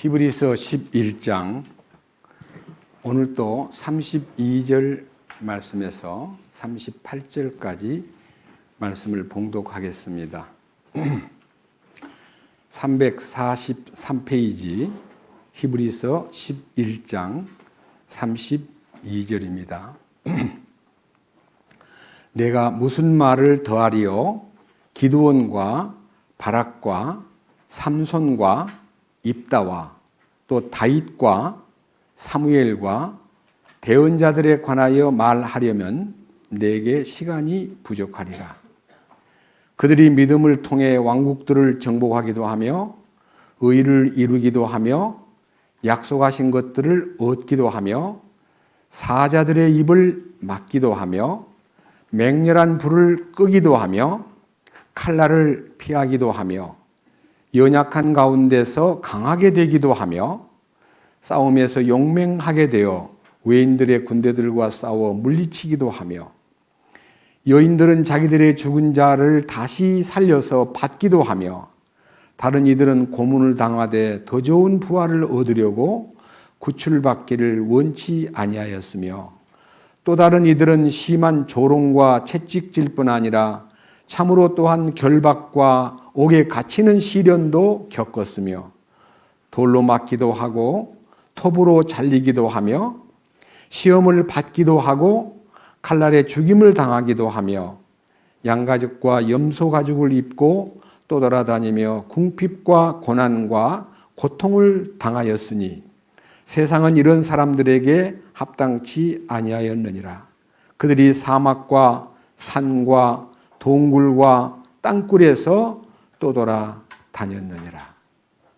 히브리서 11장 오늘 또 32절 말씀에서 38절까지 말씀을 봉독하겠습니다. 343페이지 히브리서 11장 32절입니다. 내가 무슨 말을 더하리요? 기드온과 바락과 삼손과 입다와 또 다윗과 사무엘과 대언자들에 관하여 말하려면 내게 시간이 부족하리라. 그들이 믿음을 통해 왕국들을 정복하기도 하며 의를 이루기도 하며 약속하신 것들을 얻기도 하며 사자들의 입을 막기도 하며 맹렬한 불을 끄기도 하며 칼날을 피하기도 하며 연약한 가운데서 강하게 되기도 하며 싸움에서 용맹하게 되어 외인들의 군대들과 싸워 물리치기도 하며 여인들은 자기들의 죽은 자를 다시 살려서 받기도 하며 다른 이들은 고문을 당하되 더 좋은 부활을 얻으려고 구출받기를 원치 아니하였으며 또 다른 이들은 심한 조롱과 채찍질 뿐 아니라 참으로 또한 결박과 옥에 갇히는 시련도 겪었으며 돌로 맞기도 하고 톱으로 잘리기도 하며 시험을 받기도 하고 칼날에 죽임을 당하기도 하며 양가죽과 염소가죽을 입고 떠돌아다니며 궁핍과 고난과 고통을 당하였으니 세상은 이런 사람들에게 합당치 아니하였느니라. 그들이 사막과 산과 동굴과 땅굴에서 떠돌아다녔느니라.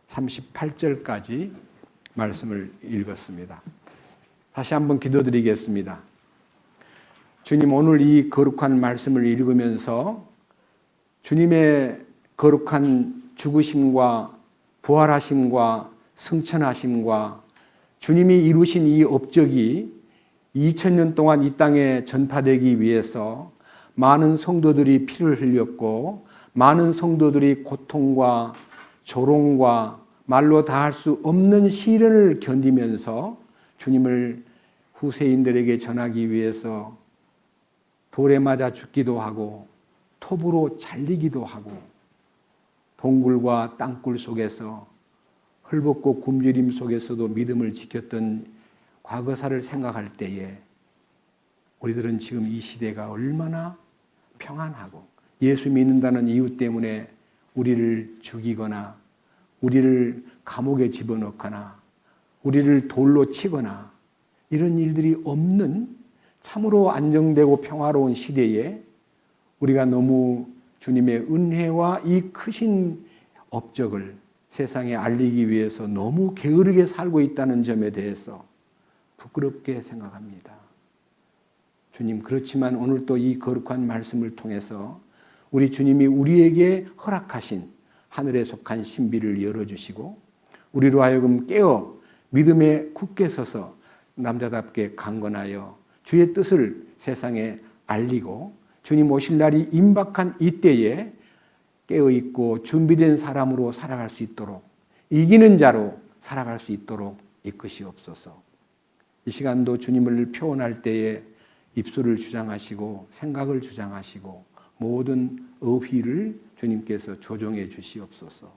38절까지 말씀을 읽었습니다. 다시 한번 기도드리겠습니다. 주님, 오늘 이 거룩한 말씀을 읽으면서 주님의 거룩한 죽으심과 부활하심과 승천하심과 주님이 이루신 이 업적이 2000년 동안 이 땅에 전파되기 위해서 많은 성도들이 피를 흘렸고 많은 성도들이 고통과 조롱과 말로 다 할 수 없는 시련을 견디면서 주님을 후세인들에게 전하기 위해서 돌에 맞아 죽기도 하고 톱으로 잘리기도 하고 동굴과 땅굴 속에서 헐벗고 굶주림 속에서도 믿음을 지켰던 과거사를 생각할 때에 우리들은 지금 이 시대가 얼마나 평안하고 예수 믿는다는 이유 때문에 우리를 죽이거나 우리를 감옥에 집어넣거나 우리를 돌로 치거나 이런 일들이 없는 참으로 안정되고 평화로운 시대에 우리가 너무 주님의 은혜와 이 크신 업적을 세상에 알리기 위해서 너무 게으르게 살고 있다는 점에 대해서 부끄럽게 생각합니다. 주님, 그렇지만 오늘 또 이 거룩한 말씀을 통해서 우리 주님이 우리에게 허락하신 하늘에 속한 신비를 열어주시고 우리로 하여금 깨어 믿음에 굳게 서서 남자답게 강건하여 주의 뜻을 세상에 알리고 주님 오실 날이 임박한 이때에 깨어있고 준비된 사람으로 살아갈 수 있도록 이기는 자로 살아갈 수 있도록 이끄시옵소서. 이 시간도 주님을 표현할 때에 입술을 주장하시고 생각을 주장하시고 모든 어휘를 주님께서 조정해 주시옵소서.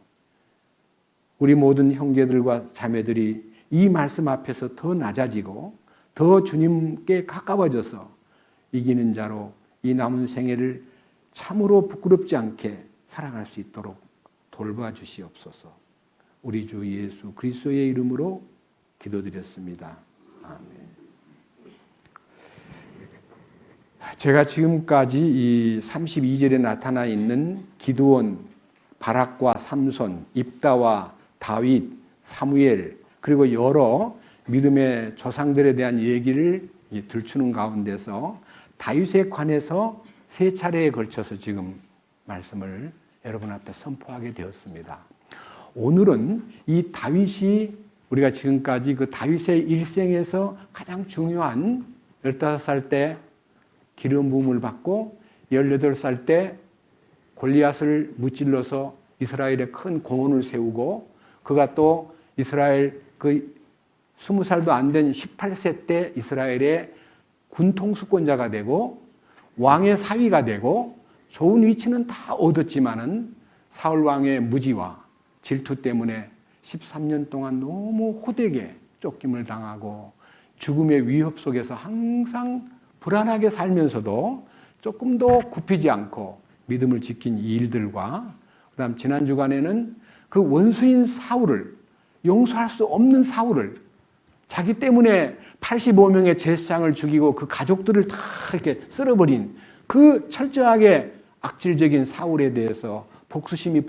우리 모든 형제들과 자매들이 이 말씀 앞에서 더 낮아지고 더 주님께 가까워져서 이기는 자로 이 남은 생애를 참으로 부끄럽지 않게 살아갈 수 있도록 돌봐 주시옵소서. 우리 주 예수 그리스도의 이름으로 기도드렸습니다. 아멘. 제가 지금까지 이 32절에 나타나 있는 기드온, 바락과 삼손, 입다와 다윗, 사무엘 그리고 여러 믿음의 조상들에 대한 얘기를 들추는 가운데서 다윗에 관해서 세 차례에 걸쳐서 지금 말씀을 여러분 앞에 선포하게 되었습니다. 오늘은 이 다윗이 우리가 지금까지 그 다윗의 일생에서 가장 중요한 15살 때 기름 부음을 받고 18살 때 골리앗을 무찔러서 이스라엘에 큰 공원을 세우고 그가 또 이스라엘 20살도 안 된 18세 때 이스라엘의 군 통수권자가 되고 왕의 사위가 되고 좋은 위치는 다 얻었지만은 사울 왕의 무지와 질투 때문에 13년 동안 너무 호되게 쫓김을 당하고 죽음의 위협 속에서 항상 불안하게 살면서도 조금도 굽히지 않고 믿음을 지킨 이 일들과 그다음 지난 주간에는 그 원수인 사울을, 용서할 수 없는 사울을, 자기 때문에 85명의 제사장을 죽이고 그 가족들을 다 이렇게 쓸어버린 그 철저하게 악질적인 사울에 대해서 복수심이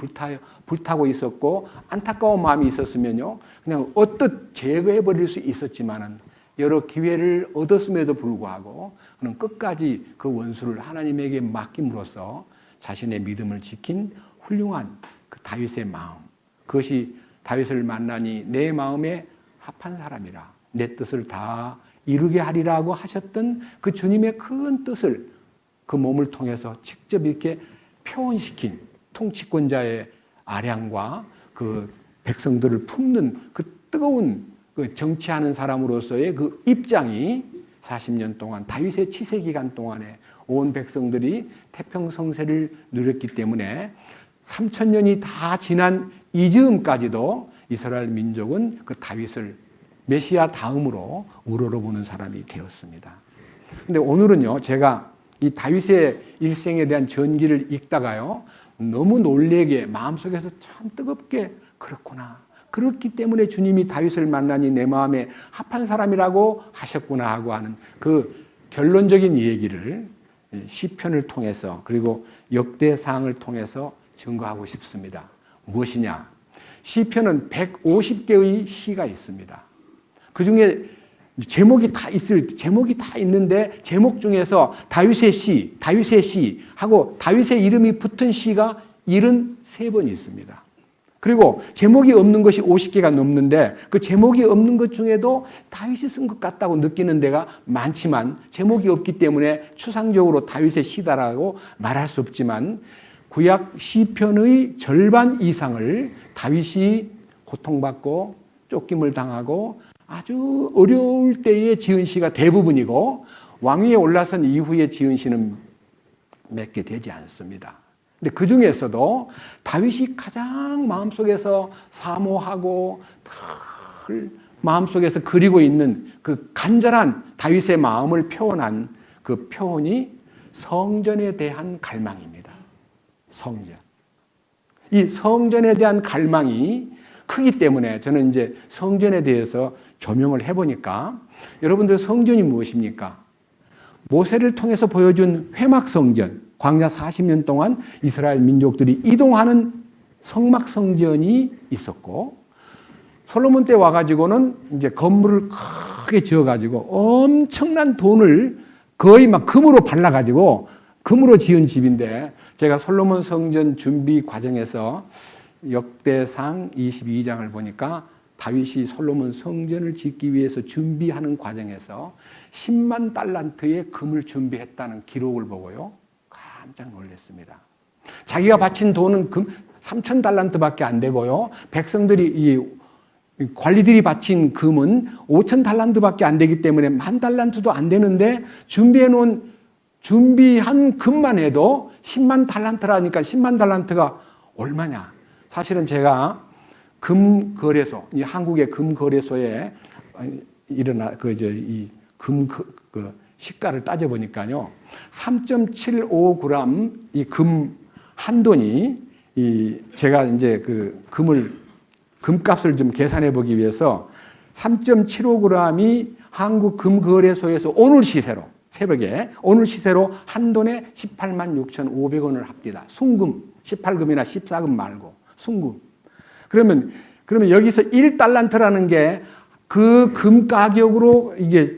불타고 있었고 안타까운 마음이 있었으면요, 그냥 어떻 제거해버릴 수 있었지만은 여러 기회를 얻었음에도 불구하고 그는 끝까지 그 원수를 하나님에게 맡김으로써 자신의 믿음을 지킨 훌륭한 그 다윗의 마음, 그것이 다윗을 만나니 내 마음에 합한 사람이라 내 뜻을 다 이루게 하리라고 하셨던 그 주님의 큰 뜻을 그 몸을 통해서 직접 이렇게 표현시킨 통치권자의 아량과 그 백성들을 품는 그 뜨거운 그 정치하는 사람으로서의 그 입장이 40년 동안 다윗의 치세 기간 동안에 온 백성들이 태평성세를 누렸기 때문에 3000년이 다 지난 이즈음까지도 이스라엘 민족은 그 다윗을 메시아 다음으로 우러러보는 사람이 되었습니다. 근데 오늘은요, 제가 이 다윗의 일생에 대한 전기를 읽다가요, 너무 놀래게 마음속에서 참 뜨겁게 그렇구나. 그렇기 때문에 주님이 다윗을 만나니 내 마음에 합한 사람이라고 하셨구나 하고 하는 그 결론적인 얘기를 시편을 통해서 그리고 역대상을 통해서 증거하고 싶습니다. 무엇이냐? 시편은 150개의 시가 있습니다. 그 중에 제목이 다 있는데 제목 중에서 다윗의 시 하고 다윗의 이름이 붙은 시가 73번 있습니다. 그리고 제목이 없는 것이 50개가 넘는데 그 제목이 없는 것 중에도 다윗이 쓴 것 같다고 느끼는 데가 많지만 제목이 없기 때문에 추상적으로 다윗의 시다라고 말할 수 없지만 구약 시편의 절반 이상을 다윗이 고통받고 쫓김을 당하고 아주 어려울 때에 지은 시가 대부분이고 왕위에 올라선 이후에 지은 시는 몇 개 되지 않습니다. 근데 그 중에서도 다윗이 가장 마음속에서 사모하고 늘 마음속에서 그리고 있는 그 간절한 다윗의 마음을 표현한 그 표현이 성전에 대한 갈망입니다. 성전. 이 성전에 대한 갈망이 크기 때문에 저는 이제 성전에 대해서 조명을 해보니까 여러분들 성전이 무엇입니까? 모세를 통해서 보여준 회막 성전, 광야 40년 동안 이스라엘 민족들이 이동하는 성막 성전이 있었고 솔로몬 때 와가지고는 이제 건물을 크게 지어가지고 엄청난 돈을 거의 막 금으로 발라가지고 금으로 지은 집인데 제가 솔로몬 성전 준비 과정에서 역대상 22장을 보니까 다윗이 솔로몬 성전을 짓기 위해서 준비하는 과정에서 10만 달란트의 금을 준비했다는 기록을 보고요. 깜짝 놀랐습니다. 자기가 바친 돈은 금 3천 달란트밖에 안 되고요. 백성들이 관리들이 바친 금은 5천 달란트밖에 안 되기 때문에 1만 달란트도 안 되는데 준비한 금만 해도 10만 달란트라니까 10만 달란트가 얼마냐? 사실은 제가 금거래소, 이 한국의 금거래소에 이 시가를 따져보니까요. 3.75g 이 금 한 돈이 제가 이제 그 금값을 좀 계산해 보기 위해서 3.75g이 한국 금거래소에서 오늘 시세로 새벽에 오늘 시세로 한 돈에 18만 6,500원을 합니다. 순금 18금이나 14금 말고 순금. 그러면 여기서 1달란트라는 게 그 금 가격으로 이게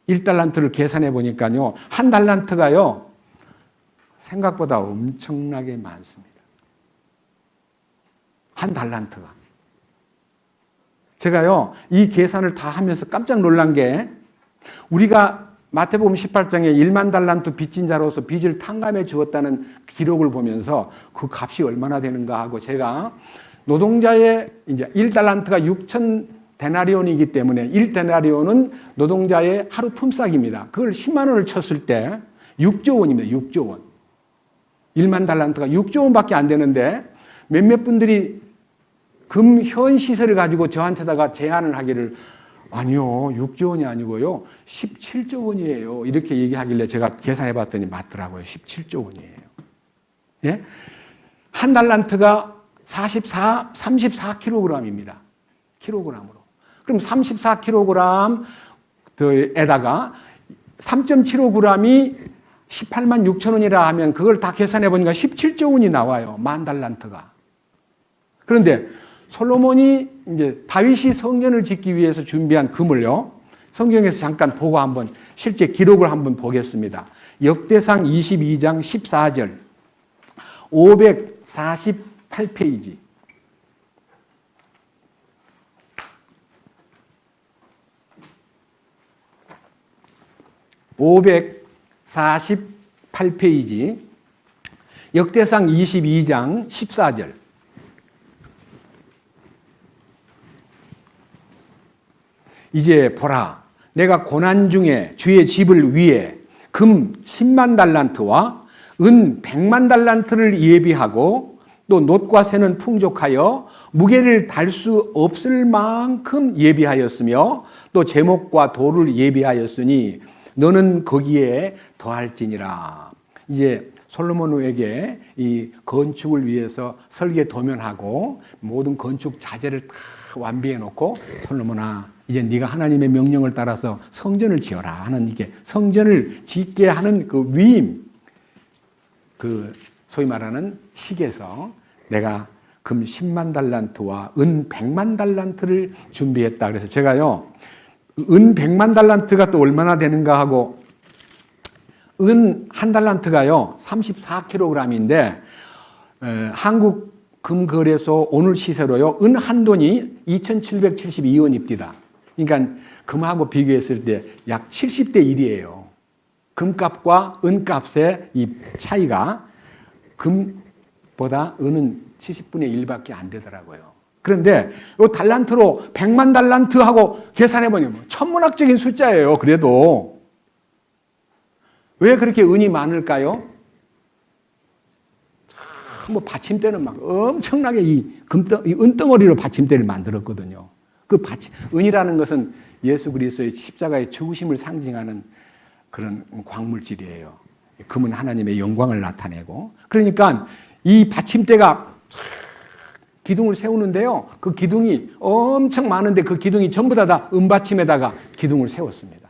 1달란트를 계산해 보니까요. 한 달란트가요. 생각보다 엄청나게 많습니다. 한 달란트가. 제가요. 이 계산을 다 하면서 깜짝 놀란 게 우리가 마태복음 18장에 1만 달란트 빚진 자로서 빚을 탕감해 주었다는 기록을 보면서 그 값이 얼마나 되는가 하고 제가 노동자의 이제 1달란트가 6천 데나리온이기 때문에 1데나리온은 노동자의 하루 품삯입니다. 그걸 10만 원을 쳤을 때 6조 원입니다. 6조 원. 1만 달란트가 6조 원밖에 안 되는데 몇몇 분들이 금현 시세를 가지고 저한테다가 제안을 하기를 아니요, 6조 원이 아니고요, 17조 원이에요. 이렇게 얘기하길래 제가 계산해 봤더니 맞더라고요. 17조 원이에요. 예? 한 달란트가 34kg입니다. 킬로그램으로. 그럼 34kg에다가 3.75g이 18만 6천 원이라 하면 그걸 다 계산해 보니까 17조 원이 나와요. 만 달란트가. 그런데 솔로몬이 이제 다윗이 성전을 짓기 위해서 준비한 금을요, 성경에서 잠깐 보고 한번 실제 기록을 한번 보겠습니다. 역대상 22장 14절 548페이지. (548페이지) 역대상 22장 14절. 이제 보라, 내가 고난 중에 주의 집을 위해 금 10만 달란트와 은 100만 달란트를 예비하고 또 놋과 새는 풍족하여 무게를 달 수 없을 만큼 예비하였으며 또 제목과 돌을 예비하였으니 너는 거기에 더할지니라. 이제 솔로몬에게 이 건축을 위해서 설계 도면하고 모든 건축 자재를 다 완비해 놓고, 솔로몬아, 이제 네가 하나님의 명령을 따라서 성전을 지어라 하는, 이게 성전을 짓게 하는 그 위임, 그 소위 말하는 식에서 내가 금 10만 달란트와 은 100만 달란트를 준비했다. 그래서 제가요, 은 100만 달란트가 또 얼마나 되는가 하고, 은 한 달란트가요 34kg인데 한국 금거래소 오늘 시세로요, 은 한 돈이 2,772원입니다. 그러니까 금하고 비교했을 때 약 70대 1이에요. 금값과 은값의 이 차이가 금보다 은은 70분의 1밖에 안 되더라고요. 그런데 이 달란트로 100만 달란트하고 계산해보면 천문학적인 숫자예요. 그래도 왜 그렇게 은이 많을까요? 뭐 받침대는 막 엄청나게 이 은덩어리로 받침대를 만들었거든요. 그 은이라는 것은 예수 그리스도의 십자가의 죽으심을 상징하는 그런 광물질이에요. 금은 하나님의 영광을 나타내고, 그러니까 이 받침대가 기둥을 세우는데요, 그 기둥이 엄청 많은데 그 기둥이 전부 다 은받침에다가 기둥을 세웠습니다.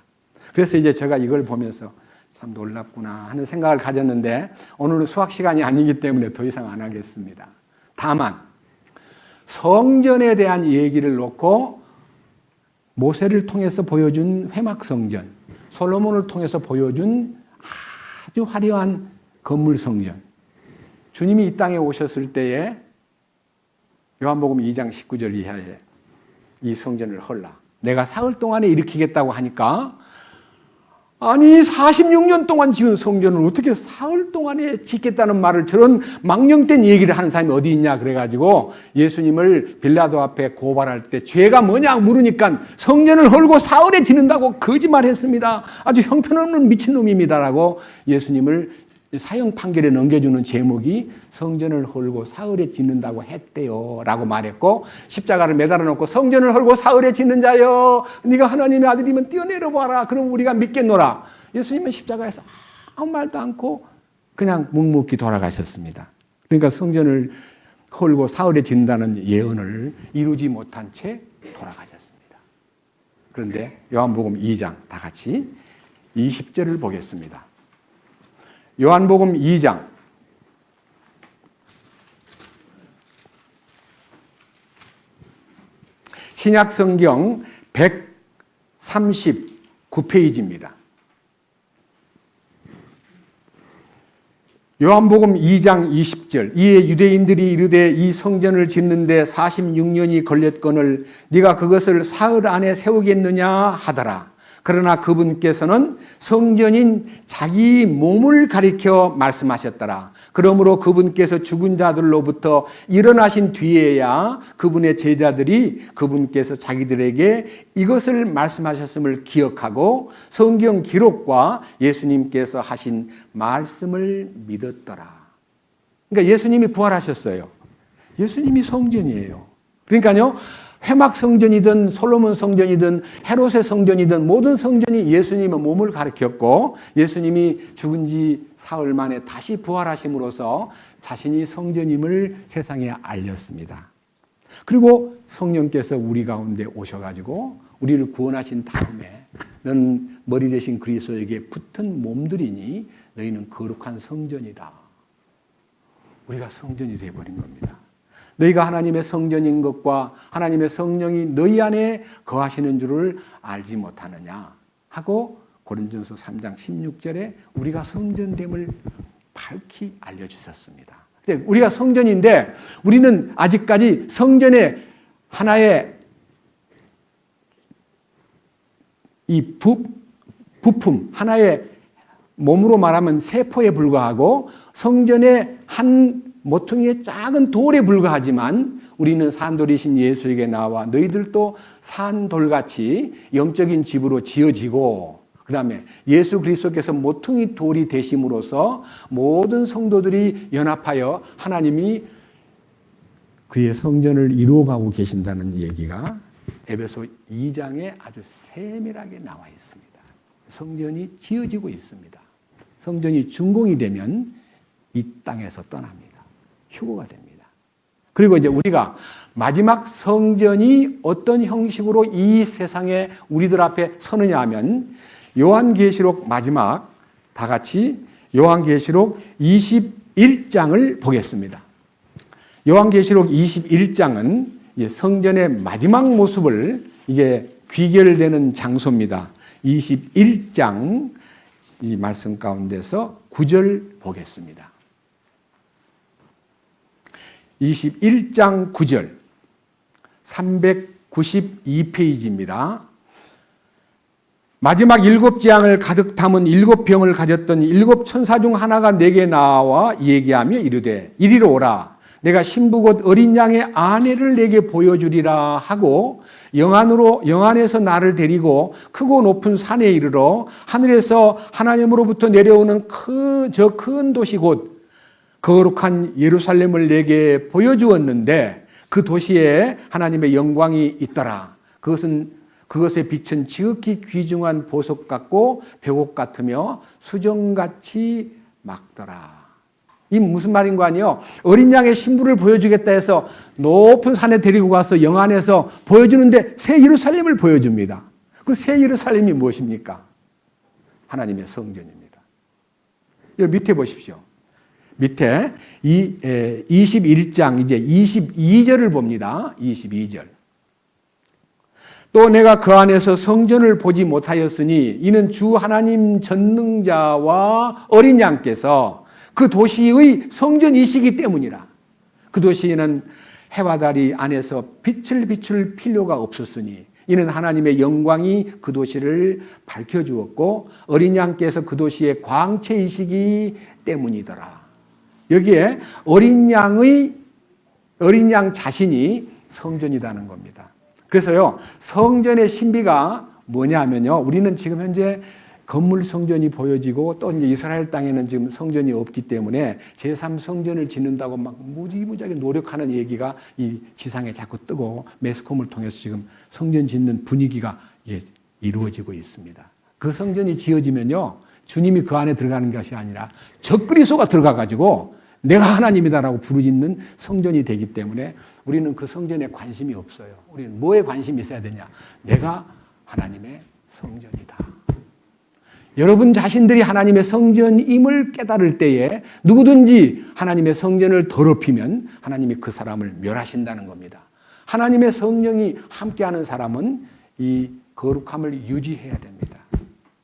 그래서 이제 제가 이걸 보면서 참 놀랍구나 하는 생각을 가졌는데, 오늘은 수학 시간이 아니기 때문에 더 이상 안 하겠습니다. 다만 성전에 대한 얘기를 놓고 모세를 통해서 보여준 회막성전, 솔로몬을 통해서 보여준 아주 화려한 건물 성전, 주님이 이 땅에 오셨을 때에 요한복음 2장 19절 이하에 이 성전을 헐라, 내가 사흘 동안에 일으키겠다고 하니까, 아니 46년 동안 지은 성전을 어떻게 사흘 동안에 짓겠다는 말을, 저런 망령된 얘기를 하는 사람이 어디 있냐 그래가지고 예수님을 빌라도 앞에 고발할 때 죄가 뭐냐 물으니까 성전을 헐고 사흘에 짓는다고 거짓말했습니다. 아주 형편없는 미친놈입니다라고 예수님을 사형 판결에 넘겨주는 제목이 성전을 헐고 사흘에 짓는다고 했대요 라고 말했고, 십자가를 매달아 놓고 성전을 헐고 사흘에 짓는 자여, 네가 하나님의 아들이면 뛰어내려 봐라, 그럼 우리가 믿겠노라. 예수님은 십자가에서 아무 말도 않고 그냥 묵묵히 돌아가셨습니다. 그러니까 성전을 헐고 사흘에 짓는다는 예언을 이루지 못한 채 돌아가셨습니다. 그런데 요한복음 2장 다 같이 20절을 보겠습니다. 요한복음 2장 신약성경 139페이지입니다. 요한복음 2장 20절 이에 유대인들이 이르되 이 성전을 짓는데 46년이 걸렸거늘 네가 그것을 사흘 안에 세우겠느냐 하더라. 그러나 그분께서는 성전인 자기 몸을 가리켜 말씀하셨더라. 그러므로 그분께서 죽은 자들로부터 일어나신 뒤에야 그분의 제자들이 그분께서 자기들에게 이것을 말씀하셨음을 기억하고 성경 기록과 예수님께서 하신 말씀을 믿었더라. 그러니까 예수님이 부활하셨어요. 예수님이 성전이에요. 그러니까요, 회막 성전이든 솔로몬 성전이든 헤롯의 성전이든 모든 성전이 예수님의 몸을 가리켰고, 예수님이 죽은 지 사흘 만에 다시 부활하심으로써 자신이 성전임을 세상에 알렸습니다. 그리고 성령께서 우리 가운데 오셔가지고 우리를 구원하신 다음에 너는 머리 대신 그리스도에게 붙은 몸들이니 너희는 거룩한 성전이다. 우리가 성전이 되어버린 겁니다. 너희가 하나님의 성전인 것과 하나님의 성령이 너희 안에 거하시는 줄을 알지 못하느냐 하고 고린도전서 3장 16절에 우리가 성전됨을 밝히 알려주셨습니다. 우리가 성전인데 우리는 아직까지 성전의 하나의 이 부품, 하나의 몸으로 말하면 세포에 불과하고 성전의 한 모퉁이의 작은 돌에 불과하지만 우리는 산돌이신 예수에게 나와 너희들도 산돌같이 영적인 집으로 지어지고 그 다음에 예수 그리스도께서 모퉁이 돌이 되심으로써 모든 성도들이 연합하여 하나님이 그의 성전을 이루어가고 계신다는 얘기가 에베소 2장에 아주 세밀하게 나와 있습니다. 성전이 지어지고 있습니다. 성전이 준공이 되면 이 땅에서 떠납니다. 휴거가 됩니다. 그리고 이제 우리가 마지막 성전이 어떤 형식으로 이 세상에 우리들 앞에 서느냐 하면 요한계시록 마지막 다 같이 요한계시록 21장을 보겠습니다. 요한계시록 21장은 성전의 마지막 모습을 이게 귀결되는 장소입니다. 21장 이 말씀 가운데서 9절 보겠습니다. 21장 9절 392페이지입니다. 마지막 7재앙을 가득 담은 7병을 가졌던 7천사 중 하나가 내게 나와 얘기하며 이르되 이리로 오라. 내가 신부 곧 어린 양의 아내를 내게 보여주리라 하고 영안에서 나를 데리고 크고 높은 산에 이르러 하늘에서 하나님으로부터 내려오는 저 큰 도시 곧 거룩한 예루살렘을 내게 보여주었는데 그 도시에 하나님의 영광이 있더라. 그것의 빛은 지극히 귀중한 보석 같고 벽옥 같으며 수정같이 막더라. 이 무슨 말인 거 아니에요? 어린 양의 신부를 보여주겠다 해서 높은 산에 데리고 가서 영안에서 보여주는데 새 예루살렘을 보여줍니다. 그 새 예루살렘이 무엇입니까? 하나님의 성전입니다. 여기 밑에 보십시오. 밑에 21장 이제 22절을 봅니다. 22절. 또 내가 그 안에서 성전을 보지 못하였으니 이는 주 하나님 전능자와 어린 양께서 그 도시의 성전이시기 때문이라. 그 도시에는 해와 달이 안에서 빛을 비출 필요가 없었으니 이는 하나님의 영광이 그 도시를 밝혀주었고 어린 양께서 그 도시의 광채이시기 때문이더라. 여기에 어린 양 자신이 성전이라는 겁니다. 그래서요, 성전의 신비가 뭐냐면요, 우리는 지금 현재 건물 성전이 보여지고 또 이제 이스라엘 땅에는 지금 성전이 없기 때문에 제3성전을 짓는다고 막 무지무지하게 노력하는 얘기가 이 지상에 자꾸 뜨고 매스컴을 통해서 지금 성전 짓는 분위기가 이루어지고 있습니다. 그 성전이 지어지면요, 주님이 그 안에 들어가는 것이 아니라 적그리스도가 들어가가지고 내가 하나님이다라고 부르짖는 성전이 되기 때문에 우리는 그 성전에 관심이 없어요. 우리는 뭐에 관심이 있어야 되냐? 내가 하나님의 성전이다. 여러분 자신들이 하나님의 성전임을 깨달을 때에 누구든지 하나님의 성전을 더럽히면 하나님이 그 사람을 멸하신다는 겁니다. 하나님의 성령이 함께하는 사람은 이 거룩함을 유지해야 됩니다.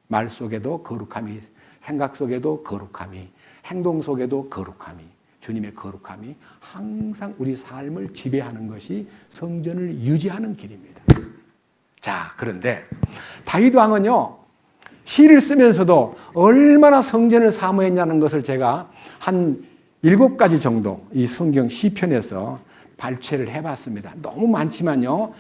말 속에도 거룩함이, 생각 속에도 거룩함이, 행동 속에도 거룩함이, 주님의 거룩함이 항상 우리 삶을 지배하는 것이 성전을 유지하는 길입니다. 자, 그런데 다윗 왕은요, 시를 쓰면서도 얼마나 성전을 사모했냐는 것을 제가 한 7가지 정도 이 성경 시편에서 발췌를 해봤습니다. 너무 많지만요,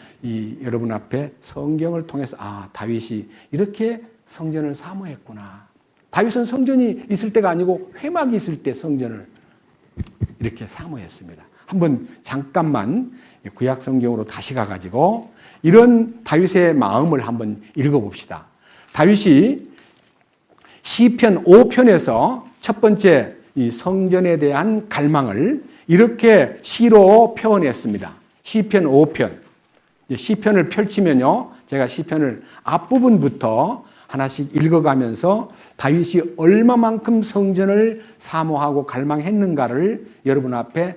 여러분 앞에 성경을 통해서 다윗이 이렇게 성전을 사모했구나. 다윗은 성전이 있을 때가 아니고 회막이 있을 때 성전을 이렇게 사모했습니다. 한번 잠깐만 구약 성경으로 다시 가가지고 이런 다윗의 마음을 한번 읽어봅시다. 다윗이 시편 5편에서 첫 번째 이 성전에 대한 갈망을 이렇게 시로 표현했습니다. 시편 5편. 시편을 펼치면요, 제가 시편을 앞부분부터 하나씩 읽어가면서 다윗이 얼마만큼 성전을 사모하고 갈망했는가를 여러분 앞에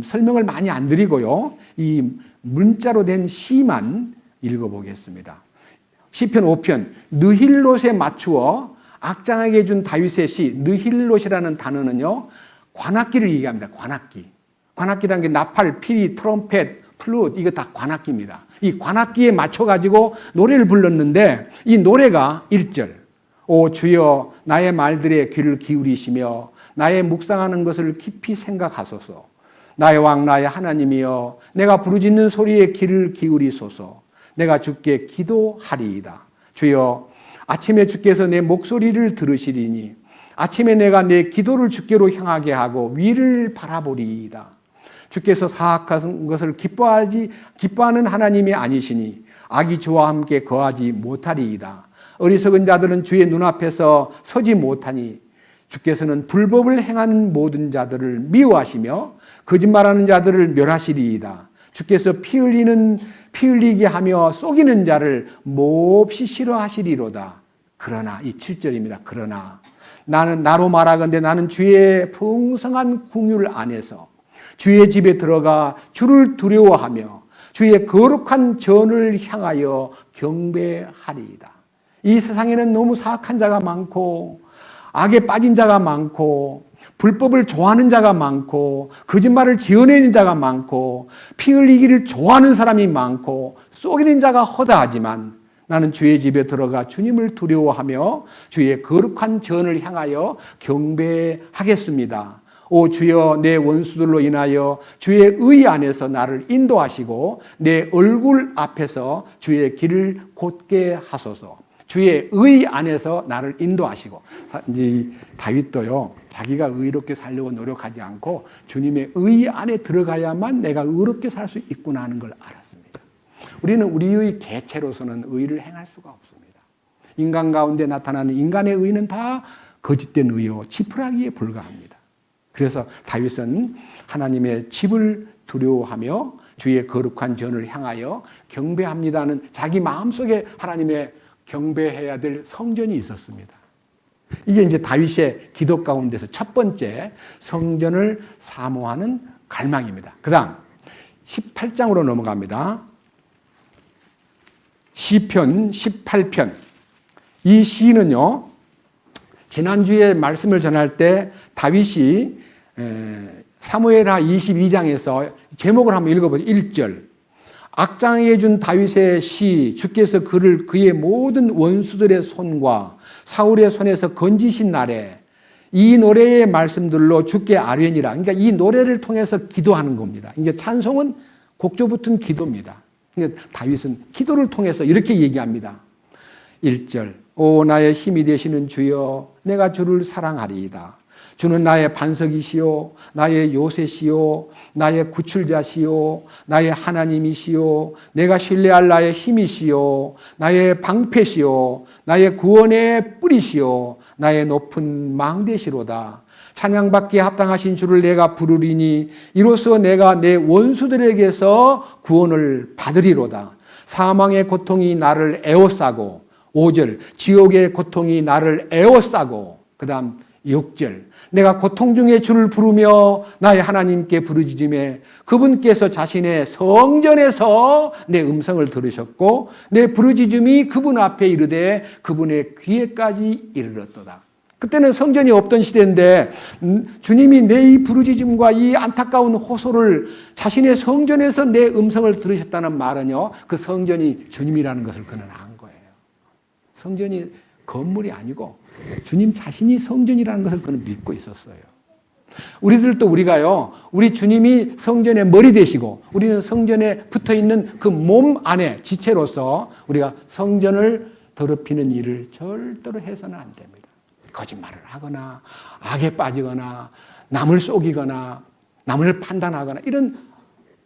설명을 많이 안 드리고요, 이 문자로 된 시만 읽어보겠습니다. 시편 5편, 느힐롯에 맞추어 악장에게 준 다윗의 시. 느힐롯이라는 단어는요, 관악기를 얘기합니다. 관악기. 관악기라는 게 나팔, 피리, 트럼펫, 플룻, 이거 다 관악기입니다. 이 관악기에 맞춰가지고 노래를 불렀는데 이 노래가 1절. 오 주여 나의 말들에 귀를 기울이시며 나의 묵상하는 것을 깊이 생각하소서. 나의 왕 나의 하나님이여 내가 부르짖는 소리에 귀를 기울이소서. 내가 주께 기도하리이다. 주여 아침에 주께서 내 목소리를 들으시리니 아침에 내가 내 기도를 주께로 향하게 하고 위를 바라보리이다. 주께서 사악한 것을 기뻐하는 하나님이 아니시니 악이 주와 함께 거하지 못하리이다. 어리석은 자들은 주의 눈앞에서 서지 못하니 주께서는 불법을 행하는 모든 자들을 미워하시며 거짓말하는 자들을 멸하시리이다. 주께서 피 흘리게 하며 속이는 자를 몹시 싫어하시리로다. 그러나 이 7절입니다. 그러나 나로 말하건대 나는 주의 풍성한 궁율 안에서 주의 집에 들어가 주를 두려워하며 주의 거룩한 전을 향하여 경배하리이다. 이 세상에는 너무 사악한 자가 많고 악에 빠진 자가 많고 불법을 좋아하는 자가 많고 거짓말을 지어내는 자가 많고 피 흘리기를 좋아하는 사람이 많고 속이는 자가 허다하지만 나는 주의 집에 들어가 주님을 두려워하며 주의 거룩한 전을 향하여 경배하겠습니다. 오 주여 내 원수들로 인하여 주의 의 안에서 나를 인도하시고 내 얼굴 앞에서 주의 길을 곧게 하소서. 주의 의 안에서 나를 인도하시고. 이제 다윗도요, 자기가 의롭게 살려고 노력하지 않고 주님의 의 안에 들어가야만 내가 의롭게 살 수 있구나 하는 걸 알았습니다. 우리는 우리의 개체로서는 의를 행할 수가 없습니다. 인간 가운데 나타나는 인간의 의는 다 거짓된 의요 지푸라기에 불과합니다. 그래서 다윗은 하나님의 집을 두려워하며 주의 거룩한 전을 향하여 경배합니다는 자기 마음속에 하나님의 경배해야 될 성전이 있었습니다. 이게 이제 다윗의 기도 가운데서 첫 번째 성전을 사모하는 갈망입니다. 그 다음 18장으로 넘어갑니다. 시편 18편. 이 시는요, 지난주에 말씀을 전할 때 다윗이 사무엘하 22장에서 제목을 한번 읽어보죠. 1절. 악장에게 준 다윗의 시, 주께서 그를 그의 모든 원수들의 손과 사울의 손에서 건지신 날에 이 노래의 말씀들로 주께 아뢰니라. 그러니까 이 노래를 통해서 기도하는 겁니다. 이제 찬송은 곡조 붙은 기도입니다. 그러니까 다윗은 기도를 통해서 이렇게 얘기합니다. 1절. 오 나의 힘이 되시는 주여 내가 주를 사랑하리이다. 주는 나의 반석이시요 나의 요새시요 나의 구출자시요 나의 하나님이시요 내가 신뢰할 나의 힘이시요 나의 방패시요 나의 구원의 뿌리시요 나의 높은 망대시로다. 찬양받기에 합당하신 주를 내가 부르리니 이로써 내가 내 원수들에게서 구원을 받으리로다. 사망의 고통이 나를 에워싸고 5절 지옥의 고통이 나를 에워싸고 그 다음 6절 내가 고통 중에 주를 부르며 나의 하나님께 부르짖음에 그분께서 자신의 성전에서 내 음성을 들으셨고 내 부르짖음이 그분 앞에 이르되 그분의 귀에까지 이르렀도다. 그때는 성전이 없던 시대인데 주님이 내 이 부르짖음과 이 안타까운 호소를 자신의 성전에서 내 음성을 들으셨다는 말은요, 그 성전이 주님이라는 것을 그는 안 거예요. 성전이 건물이 아니고 주님 자신이 성전이라는 것을 그는 믿고 있었어요. 우리가요, 우리 주님이 성전의 머리 되시고 우리는 성전에 붙어 있는 그 몸 안에 지체로서 우리가 성전을 더럽히는 일을 절대로 해서는 안 됩니다. 거짓말을 하거나 악에 빠지거나 남을 속이거나 남을 판단하거나 이런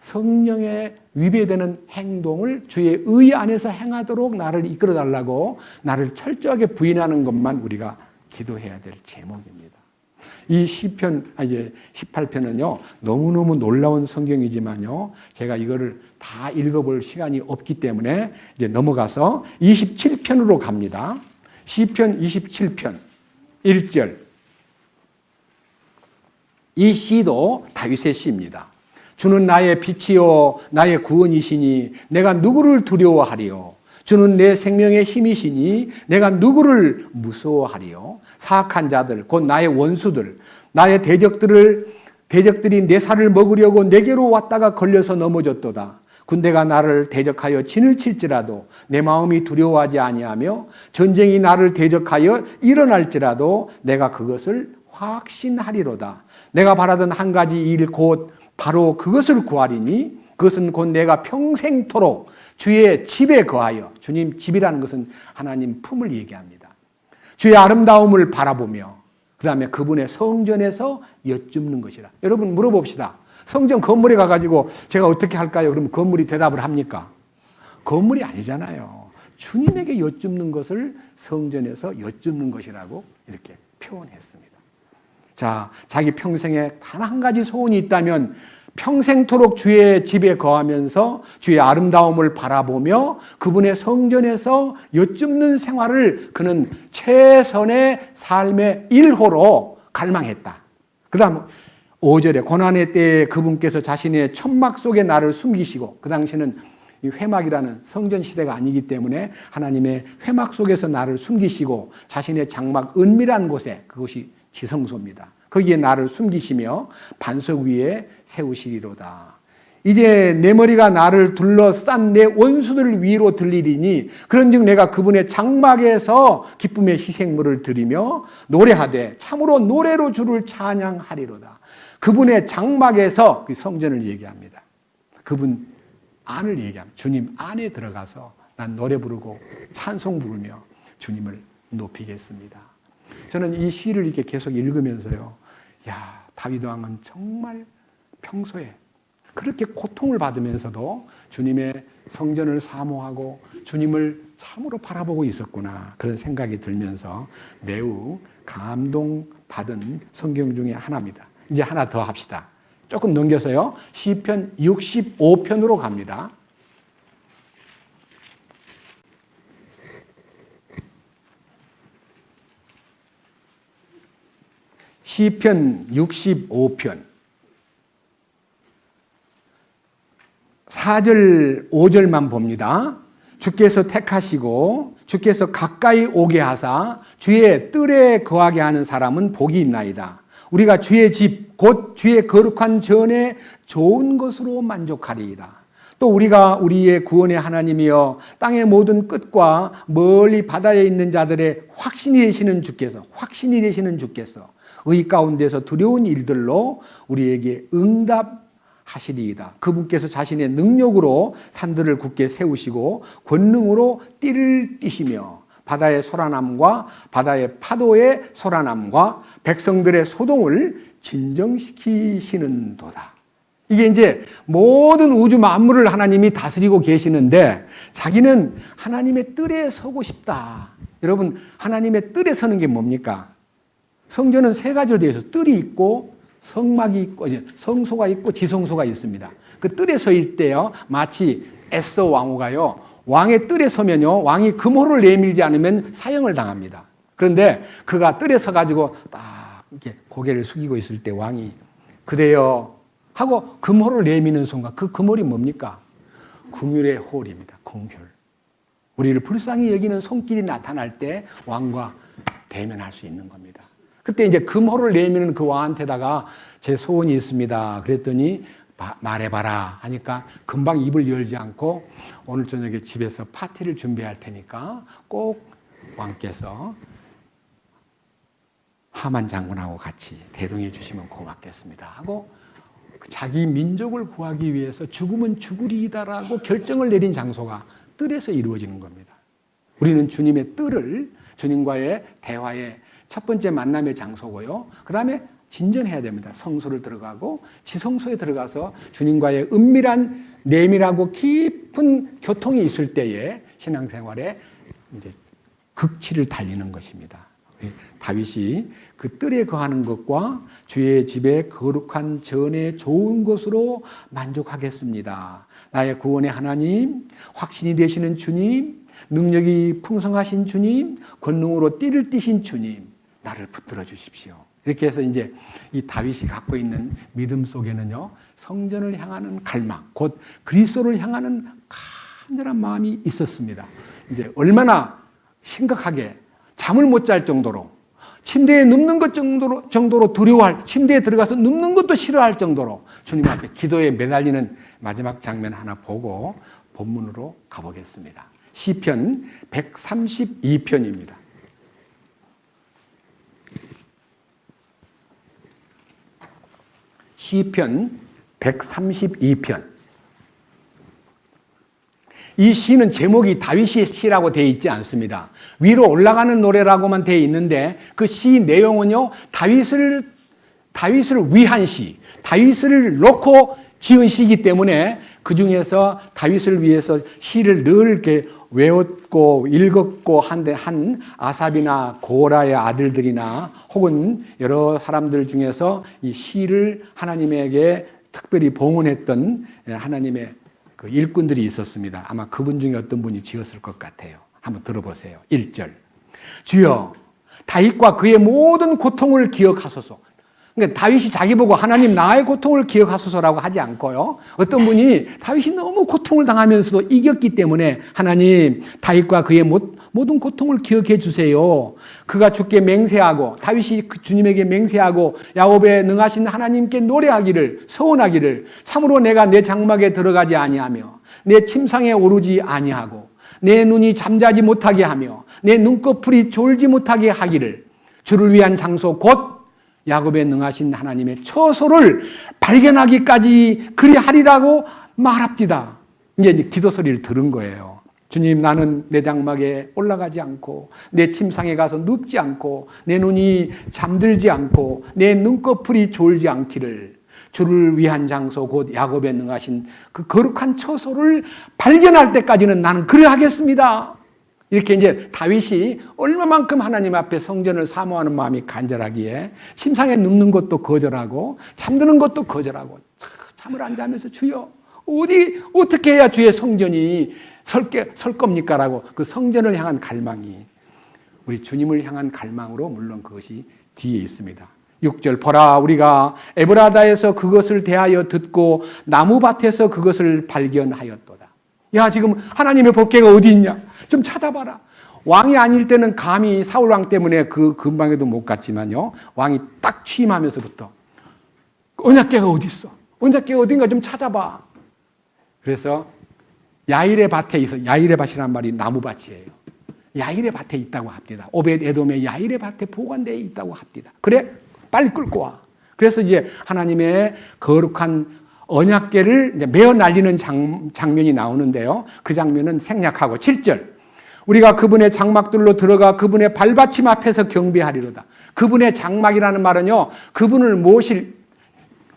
성령에 위배되는 행동을 주의 의 안에서 행하도록 나를 이끌어 달라고 나를 철저하게 부인하는 것만 우리가 기도해야 될 제목입니다. 이 시편, 18편은요, 너무너무 놀라운 성경이지만요, 제가 이거를 다 읽어볼 시간이 없기 때문에 이제 넘어가서 27편으로 갑니다. 시편 27편 1절. 이 시도 다윗의 시입니다. 주는 나의 빛이요 나의 구원이시니 내가 누구를 두려워하리요. 주는 내 생명의 힘이시니 내가 누구를 무서워하리요. 사악한 자들 곧 나의 원수들 나의 대적들이 내 살을 먹으려고 내게로 왔다가 걸려서 넘어졌도다. 군대가 나를 대적하여 진을 칠지라도 내 마음이 두려워하지 아니하며 전쟁이 나를 대적하여 일어날지라도 내가 그것을 확신하리로다. 내가 바라던 한 가지 일 곧 바로 그것을 구하리니 그것은 곧 내가 평생토록 주의 집에 거하여, 주님 집이라는 것은 하나님 품을 얘기합니다. 주의 아름다움을 바라보며 그 다음에 그분의 성전에서 여쭙는 것이라. 여러분 물어봅시다. 성전 건물에 가가지고 제가 어떻게 할까요? 그러면 건물이 대답을 합니까? 건물이 아니잖아요. 주님에게 여쭙는 것을 성전에서 여쭙는 것이라고 이렇게 표현했습니다. 자, 자기 평생에 단 한 가지 소원이 있다면 평생토록 주의 집에 거하면서 주의 아름다움을 바라보며 그분의 성전에서 여쭙는 생활을 그는 최선의 삶의 일호로 갈망했다. 그 다음 5절에 고난의 때에 그분께서 자신의 천막 속에 나를 숨기시고, 그 당시는 이 회막이라는 성전 시대가 아니기 때문에 하나님의 회막 속에서 나를 숨기시고 자신의 장막 은밀한 곳에, 그것이 지성소입니다. 거기에 나를 숨기시며 반석 위에 세우시리로다. 이제 내 머리가 나를 둘러싼 내 원수들 위로 들리리니 그런즉 내가 그분의 장막에서 기쁨의 희생물을 드리며 노래하되 참으로 노래로 주를 찬양하리로다. 그분의 장막에서, 그 성전을 얘기합니다. 그분 안을 얘기합니다. 주님 안에 들어가서 난 노래 부르고 찬송 부르며 주님을 높이겠습니다. 저는 이 시를 이렇게 계속 읽으면서요, 야, 다윗 왕은 정말 평소에 그렇게 고통을 받으면서도 주님의 성전을 사모하고 주님을 참으로 바라보고 있었구나, 그런 생각이 들면서 매우 감동받은 성경 중에 하나입니다. 이제 하나 더 합시다. 조금 넘겨서요, 시편 65편으로 갑니다. 시편 65편 4절 5절만 봅니다. 주께서 택하시고 주께서 가까이 오게 하사 주의 뜰에 거하게 하는 사람은 복이 있나이다. 우리가 주의 집 곧 주의 거룩한 전에 좋은 것으로 만족하리이다. 또 우리가 우리의 구원의 하나님이여 땅의 모든 끝과 멀리 바다에 있는 자들의 확신이 되시는 주께서 의 가운데서 두려운 일들로 우리에게 응답하시리이다. 그분께서 자신의 능력으로 산들을 굳게 세우시고 권능으로 띠를 띠시며 바다의 소란함과 바다의 파도의 소란함과 백성들의 소동을 진정시키시는도다. 이게 이제 모든 우주 만물을 하나님이 다스리고 계시는데 자기는 하나님의 뜰에 서고 싶다. 여러분, 하나님의 뜰에 서는 게 뭡니까? 성전은 세 가지로 되어 있어요. 뜰이 있고 성막이 있고 성소가 있고 지성소가 있습니다. 그 뜰에 서일 때요, 마치 에서 왕후가요, 왕의 뜰에 서면요, 왕이 금호를 내밀지 않으면 사형을 당합니다. 그런데 그가 뜰에 서가지고 딱 이렇게 고개를 숙이고 있을 때 왕이 그대여 하고 금호를 내미는 순간 그 금홀이 뭡니까? 긍휼의 홀입니다. 긍휼. 우리를 불쌍히 여기는 손길이 나타날 때 왕과 대면할 수 있는 겁니다. 그때 이제 금호를 내미는 그 왕한테다가 제 소원이 있습니다. 그랬더니 말해봐라 하니까 금방 입을 열지 않고 오늘 저녁에 집에서 파티를 준비할 테니까 꼭 왕께서 하만 장군하고 같이 대동해 주시면 고맙겠습니다 하고 자기 민족을 구하기 위해서 죽으면 죽으리이다라고 결정을 내린 장소가 뜰에서 이루어지는 겁니다. 우리는 주님의 뜰을 주님과의 대화의 첫 번째 만남의 장소고요. 그 다음에 진전해야 됩니다. 성소를 들어가고 지성소에 들어가서 주님과의 은밀한 내밀하고 깊은 교통이 있을 때에 신앙생활에 이제 극치를 달리는 것입니다. 다윗이 그 뜰에 거하는 것과 주의 집에 거룩한 전에 좋은 것으로 만족하겠습니다. 나의 구원의 하나님, 확신이 되시는 주님, 능력이 풍성하신 주님, 권능으로 띠를 띠신 주님, 나를 붙들어 주십시오. 이렇게 해서 이제 이 다윗이 갖고 있는 믿음 속에는요, 성전을 향하는 갈망, 곧 그리스도를 향하는 간절한 마음이 있었습니다. 이제 얼마나 심각하게 잠을 못 잘 정도로, 침대에 눕는 것 정도로 두려워할, 침대에 들어가서 눕는 것도 싫어할 정도로 주님 앞에 기도에 매달리는 마지막 장면 하나 보고 본문으로 가보겠습니다. 시편 132편입니다. 시편 132편. 이 시는 제목이 다윗의 시라고 되어 있지 않습니다. 위로 올라가는 노래라고만 되어 있는데 그 시 내용은요, 다윗을 위한 시, 다윗을 놓고 지은 시이기 때문에 그 중에서 다윗을 위해서 시를 늘 이렇게 외웠고 읽었고 한 아삽이나 고라의 아들들이나 혹은 여러 사람들 중에서 이 시를 하나님에게 특별히 봉헌했던 하나님의 그 일꾼들이 있었습니다. 아마 그분 중에 어떤 분이 지었을 것 같아요. 한번 들어보세요. 1절. 주여, 다윗과 그의 모든 고통을 기억하소서. 그러니까 다윗이 자기 보고 하나님 나의 고통을 기억하소서라고 하지 않고요. 어떤 분이 다윗이 너무 고통을 당하면서도 이겼기 때문에 하나님 다윗과 그의 모든 고통을 기억해 주세요. 그가 주께 맹세하고 다윗이 주님에게 맹세하고 야곱의 능하신 하나님께 노래하기를 서원하기를 참으로 내가 내 장막에 들어가지 아니하며 내 침상에 오르지 아니하고 내 눈이 잠자지 못하게 하며 내 눈꺼풀이 졸지 못하게 하기를 주를 위한 장소 곧 야곱의 능하신 하나님의 처소를 발견하기까지 그리하리라고 말합니다. 이제 기도 소리를 들은 거예요. 주님, 나는 내 장막에 올라가지 않고 내 침상에 가서 눕지 않고 내 눈이 잠들지 않고 내 눈꺼풀이 졸지 않기를 주를 위한 장소 곧 야곱의 능하신 그 거룩한 처소를 발견할 때까지는 나는 그리하겠습니다. 이렇게 이제 다윗이 얼마만큼 하나님 앞에 성전을 사모하는 마음이 간절하기에 침상에 눕는 것도 거절하고 잠드는 것도 거절하고 잠을 안 자면서 주여 어떻게 해야 주의 성전이 설 겁니까? 라고 그 성전을 향한 갈망이 우리 주님을 향한 갈망으로 물론 그것이 뒤에 있습니다. 6절 보라 우리가 에브라다에서 그것을 대하여 듣고 나무밭에서 그것을 발견하였도다. 야 지금 하나님의 법궤가 어디 있냐? 좀 찾아봐라. 왕이 아닐 때는 감히 사울 왕 때문에 그 근방에도 못 갔지만요. 왕이 딱 취임하면서부터 언약궤가 어디 있어? 언약궤가 어딘가 좀 찾아봐. 그래서 야일의 밭에 있어. 야일의 밭이란 말이 나무밭이에요. 야일의 밭에 있다고 합니다. 오벳 에돔의 야일의 밭에 보관되어 있다고 합니다. 그래? 빨리 끌고 와. 그래서 이제 하나님의 거룩한 언약궤를 이제 메어 날리는 장면이 나오는데요. 그 장면은 생략하고 7절. 우리가 그분의 장막들로 들어가 그분의 발받침 앞에서 경배하리로다. 그분의 장막이라는 말은요. 그분을 모실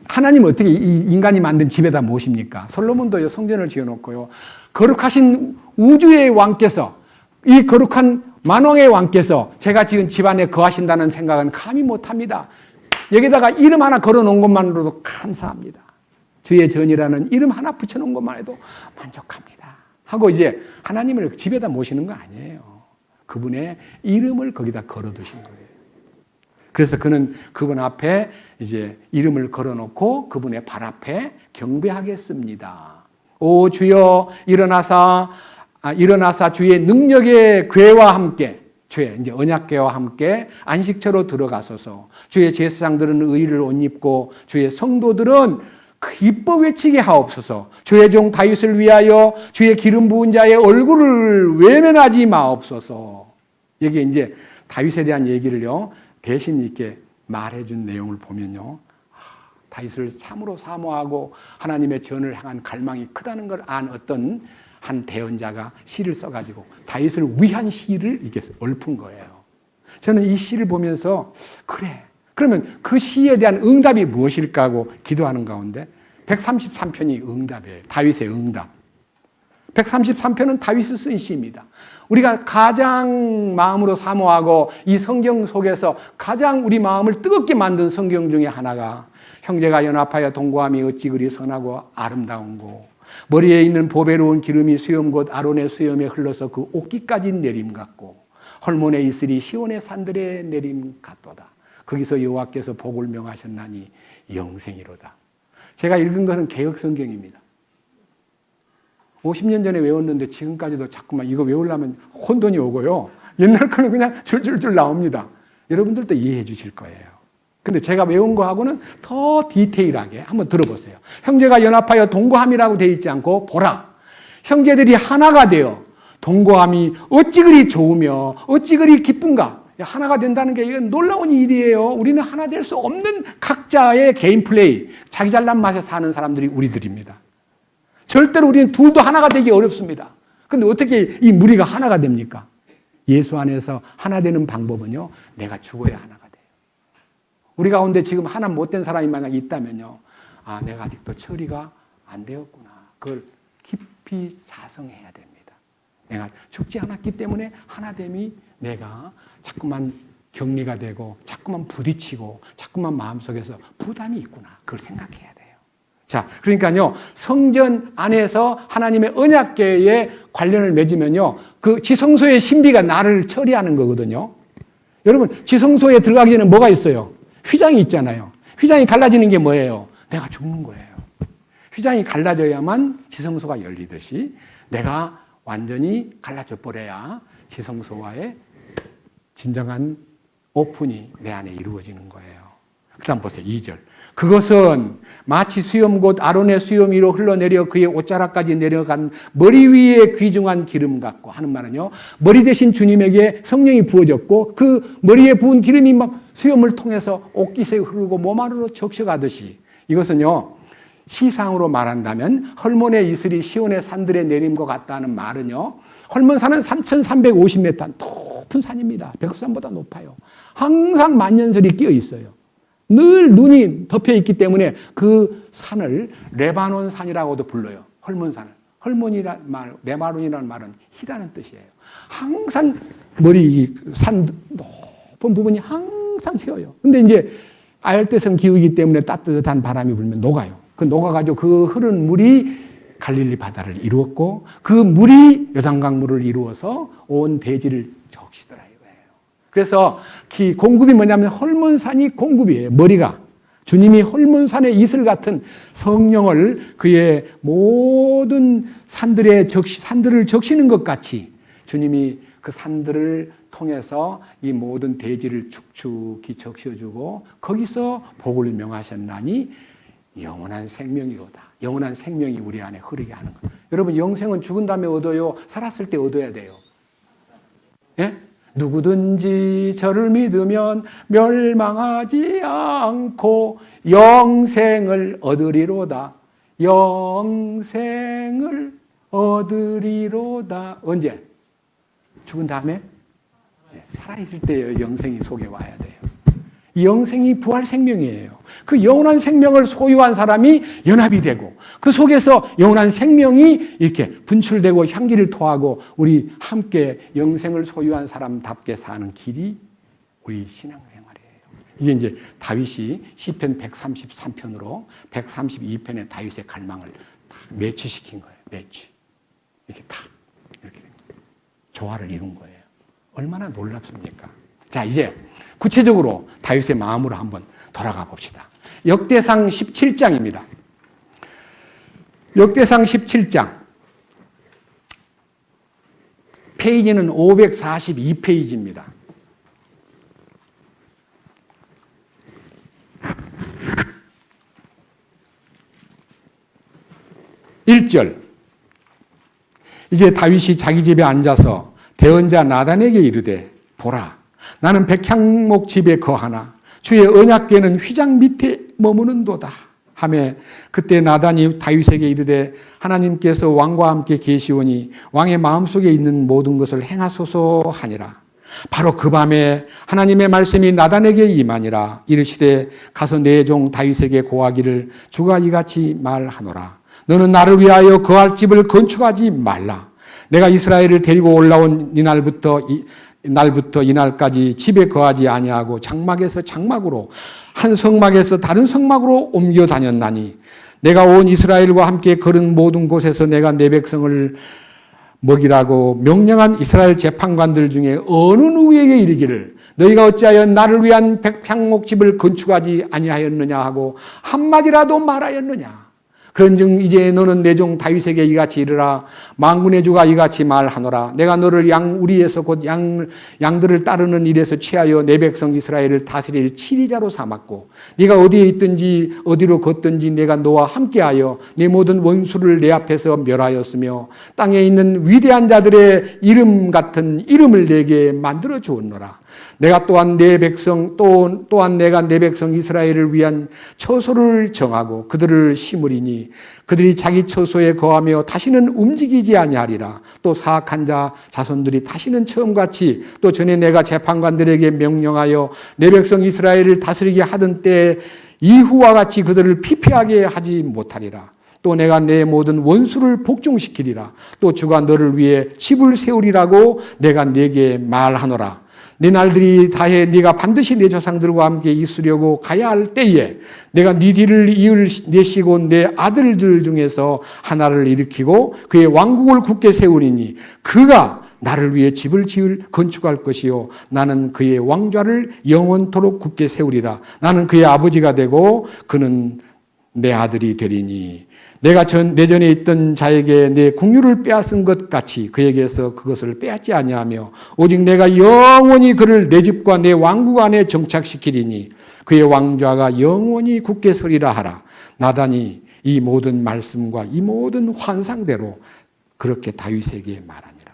하나님 어떻게 인간이 만든 집에다 모십니까? 솔로몬도 성전을 지어놓고요. 거룩하신 우주의 왕께서 이 거룩한 만왕의 왕께서 제가 지은 집안에 거하신다는 생각은 감히 못합니다. 여기다가 이름 하나 걸어놓은 것만으로도 감사합니다. 주의 전이라는 이름 하나 붙여놓은 것만 해도 만족합니다. 하고 이제 하나님을 집에다 모시는 거 아니에요. 그분의 이름을 거기다 걸어두신 거예요. 그래서 그는 그분 앞에 이제 이름을 걸어놓고 그분의 발 앞에 경배하겠습니다. 오 주여 일어나사 주의 능력의 궤와 함께 주의 이제 언약궤와 함께 안식처로 들어가소서. 주의 제사장들은 의를 옷 입고 주의 성도들은 기뻐 외치게 하옵소서. 주의 종 다윗을 위하여 주의 기름 부은 자의 얼굴을 외면하지 마옵소서. 여기 이제 다윗에 대한 얘기를요. 대신 이렇게 말해준 내용을 보면요, 다윗을 참으로 사모하고 하나님의 전을 향한 갈망이 크다는 걸 안 어떤 한 대언자가 시를 써가지고 다윗을 위한 시를 이렇게 읊은 거예요. 저는 이 시를 보면서 그래, 그러면 그 시에 대한 응답이 무엇일까 하고 기도하는 가운데 133편이 응답이에요. 다윗의 응답. 133편은 다윗이 쓴 시입니다. 우리가 가장 마음으로 사모하고 이 성경 속에서 가장 우리 마음을 뜨겁게 만든 성경 중에 하나가 형제가 연합하여 동거함이 어찌 그리 선하고 아름다운고 머리에 있는 보배로운 기름이 수염 곧 아론의 수염에 흘러서 그 옷깃까지 내림 같고 헐몬에 있으리 시온의 산들의 내림 같도다. 거기서 여호와께서 복을 명하셨나니 영생이로다. 제가 읽은 것은 개역 성경입니다. 50년 전에 외웠는데 지금까지도 자꾸만 이거 외우려면 혼돈이 오고요. 옛날 거는 그냥 줄줄줄 나옵니다. 여러분들도 이해해 주실 거예요. 근데 제가 외운 거하고는 더 디테일하게 한번 들어보세요. 형제가 연합하여 동거함이라고 되어 있지 않고 보라. 형제들이 하나가 되어 동거함이 어찌 그리 좋으며 어찌 그리 기쁜가. 하나가 된다는 게 이건 놀라운 일이에요. 우리는 하나 될 수 없는 각자의 개인 플레이, 자기 잘난 맛에 사는 사람들이 우리들입니다. 절대로 우리는 둘도 하나가 되기 어렵습니다. 그런데 어떻게 이 무리가 하나가 됩니까? 예수 안에서 하나 되는 방법은요, 내가 죽어야 하나가 돼요. 우리 가운데 지금 하나 못된 사람이 만약 있다면요, 아, 내가 아직도 처리가 안 되었구나. 그걸 깊이 자성해야 됩니다. 내가 죽지 않았기 때문에 하나됨이 내가 자꾸만 격리가 되고 자꾸만 부딪히고 자꾸만 마음속에서 부담이 있구나. 그걸 생각해야 돼요. 자, 그러니까요, 성전 안에서 하나님의 언약궤에 관련을 맺으면요, 그 지성소의 신비가 나를 처리하는 거거든요. 여러분, 지성소에 들어가기 전에 뭐가 있어요? 휘장이 있잖아요. 휘장이 갈라지는 게 뭐예요? 내가 죽는 거예요. 휘장이 갈라져야만 지성소가 열리듯이 내가 완전히 갈라져 버려야 지성소와의 진정한 오픈이 내 안에 이루어지는 거예요. 그 다음 보세요. 2절. 그것은 마치 수염 곧 아론의 수염 위로 흘러내려 그의 옷자락까지 내려간 머리 위에 귀중한 기름 같고 하는 말은요, 머리 대신 주님에게 성령이 부어졌고 그 머리에 부은 기름이 막 수염을 통해서 옷깃에 흐르고 몸 안으로 적셔가듯이, 이것은요, 시상으로 말한다면 헐몬의 이슬이 시온의 산들에 내림과 같다는 말은요, 헐몬산은 3,350m 높은 산입니다. 백두산보다 높아요. 항상 만년설이 끼어 있어요. 늘 눈이 덮여 있기 때문에 그 산을 레바논 산이라고도 불러요. 헐몬산을. 헐몬이란 말, 레바논이라는 말은 희라는 뜻이에요. 항상 머리 산 높은 부분이 항상 휘어요. 근데 이제 아열대성 기후이기 때문에 따뜻한 바람이 불면 녹아요. 그 녹아가지고 그 흐른 물이 갈릴리 바다를 이루었고 그 물이 요단강물을 이루어서 온 대지를 적시더라 이거예요. 그래서 공급이 뭐냐면 헐몬산이 공급이에요. 머리가. 주님이 헐몬산의 이슬 같은 성령을 그의 모든 산들을 적시는 것 같이 주님이 그 산들을 통해서 이 모든 대지를 축축히 적셔주고 거기서 복을 명하셨나니 영원한 생명이로다. 영원한 생명이 우리 안에 흐르게 하는 거예요. 여러분, 영생은 죽은 다음에 얻어요? 살았을 때 얻어야 돼요? 예? 누구든지 저를 믿으면 멸망하지 않고 영생을 얻으리로다. 영생을 얻으리로다. 언제? 죽은 다음에? 살아있을 때 영생이 속에 와야 돼요. 이 영생이 부활 생명이에요. 그 영원한 생명을 소유한 사람이 연합이 되고 그 속에서 영원한 생명이 이렇게 분출되고 향기를 토하고 우리 함께 영생을 소유한 사람답게 사는 길이 우리 신앙생활이에요. 이게 이제 다윗이 시편 133편으로 132편의 다윗의 갈망을 다 매치시킨 거예요. 매치. 이렇게 다 이렇게 조화를 이룬 거예요. 얼마나 놀랍습니까? 자, 이제 구체적으로 다윗의 마음으로 한번 돌아가 봅시다. 역대상 17장입니다. 역대상 17장. 페이지는 542페이지입니다. 1절. 이제 다윗이 자기 집에 앉아서 대언자 나단에게 이르되 보라, 나는 백향목 집에 거하나 주의 언약궤는 휘장 밑에 머무는도다 하매 그때 나단이 다윗에게 이르되 하나님께서 왕과 함께 계시오니 왕의 마음속에 있는 모든 것을 행하소서 하니라. 바로 그 밤에 하나님의 말씀이 나단에게 임하니라. 이르시되 가서 내 종 다윗에게 고하기를 주가 이같이 말하노라. 너는 나를 위하여 거할 집을 건축하지 말라. 내가 이스라엘을 데리고 올라온 이날부터 이날까지 집에 거하지 아니하고 장막에서 장막으로 한 성막에서 다른 성막으로 옮겨 다녔나니 내가 온 이스라엘과 함께 걸은 모든 곳에서 내가 내 백성을 먹이라고 명령한 이스라엘 재판관들 중에 어느 누구에게 이르기를 너희가 어찌하여 나를 위한 백향목집을 건축하지 아니하였느냐 하고 한마디라도 말하였느냐. 그런즉 이제 너는 내 종 다윗에게 이같이 이르라. 만군의 주가 이같이 말하노라. 내가 너를 우리에서 곧 양들을 따르는 일에서 취하여 내 백성 이스라엘을 다스릴 치리자로 삼았고 네가 어디에 있든지 어디로 걷든지 내가 너와 함께하여 네 모든 원수를 내 앞에서 멸하였으며 땅에 있는 위대한 자들의 이름 같은 이름을 내게 만들어 주었노라. 내가 또한 내 백성 또한 내가 내 백성 이스라엘을 위한 처소를 정하고 그들을 심으리니 그들이 자기 처소에 거하며 다시는 움직이지 아니하리라. 또 사악한 자 자손들이 다시는 처음같이 또 전에 내가 재판관들에게 명령하여 내 백성 이스라엘을 다스리게 하던 때 이후와 같이 그들을 피폐하게 하지 못하리라. 또 내가 내 모든 원수를 복종시키리라. 또 주가 너를 위해 집을 세우리라고 내가 네게 말하노라. 네 날들이 다해 네가 반드시 내 조상들과 함께 있으려고 가야 할 때에 내가 네 뒤를 내시고 내 아들들 중에서 하나를 일으키고 그의 왕국을 굳게 세우리니 그가 나를 위해 집을 건축할 것이요 나는 그의 왕좌를 영원토록 굳게 세우리라. 나는 그의 아버지가 되고 그는 내 아들이 되리니 내가 내전에 있던 자에게 내 국류를 빼앗은 것 같이 그에게서 그것을 빼앗지 아니하며 오직 내가 영원히 그를 내 집과 내 왕국 안에 정착시키리니 그의 왕좌가 영원히 굳게 서리라 하라. 나단이 이 모든 말씀과 이 모든 환상대로 그렇게 다윗에게 말하니라.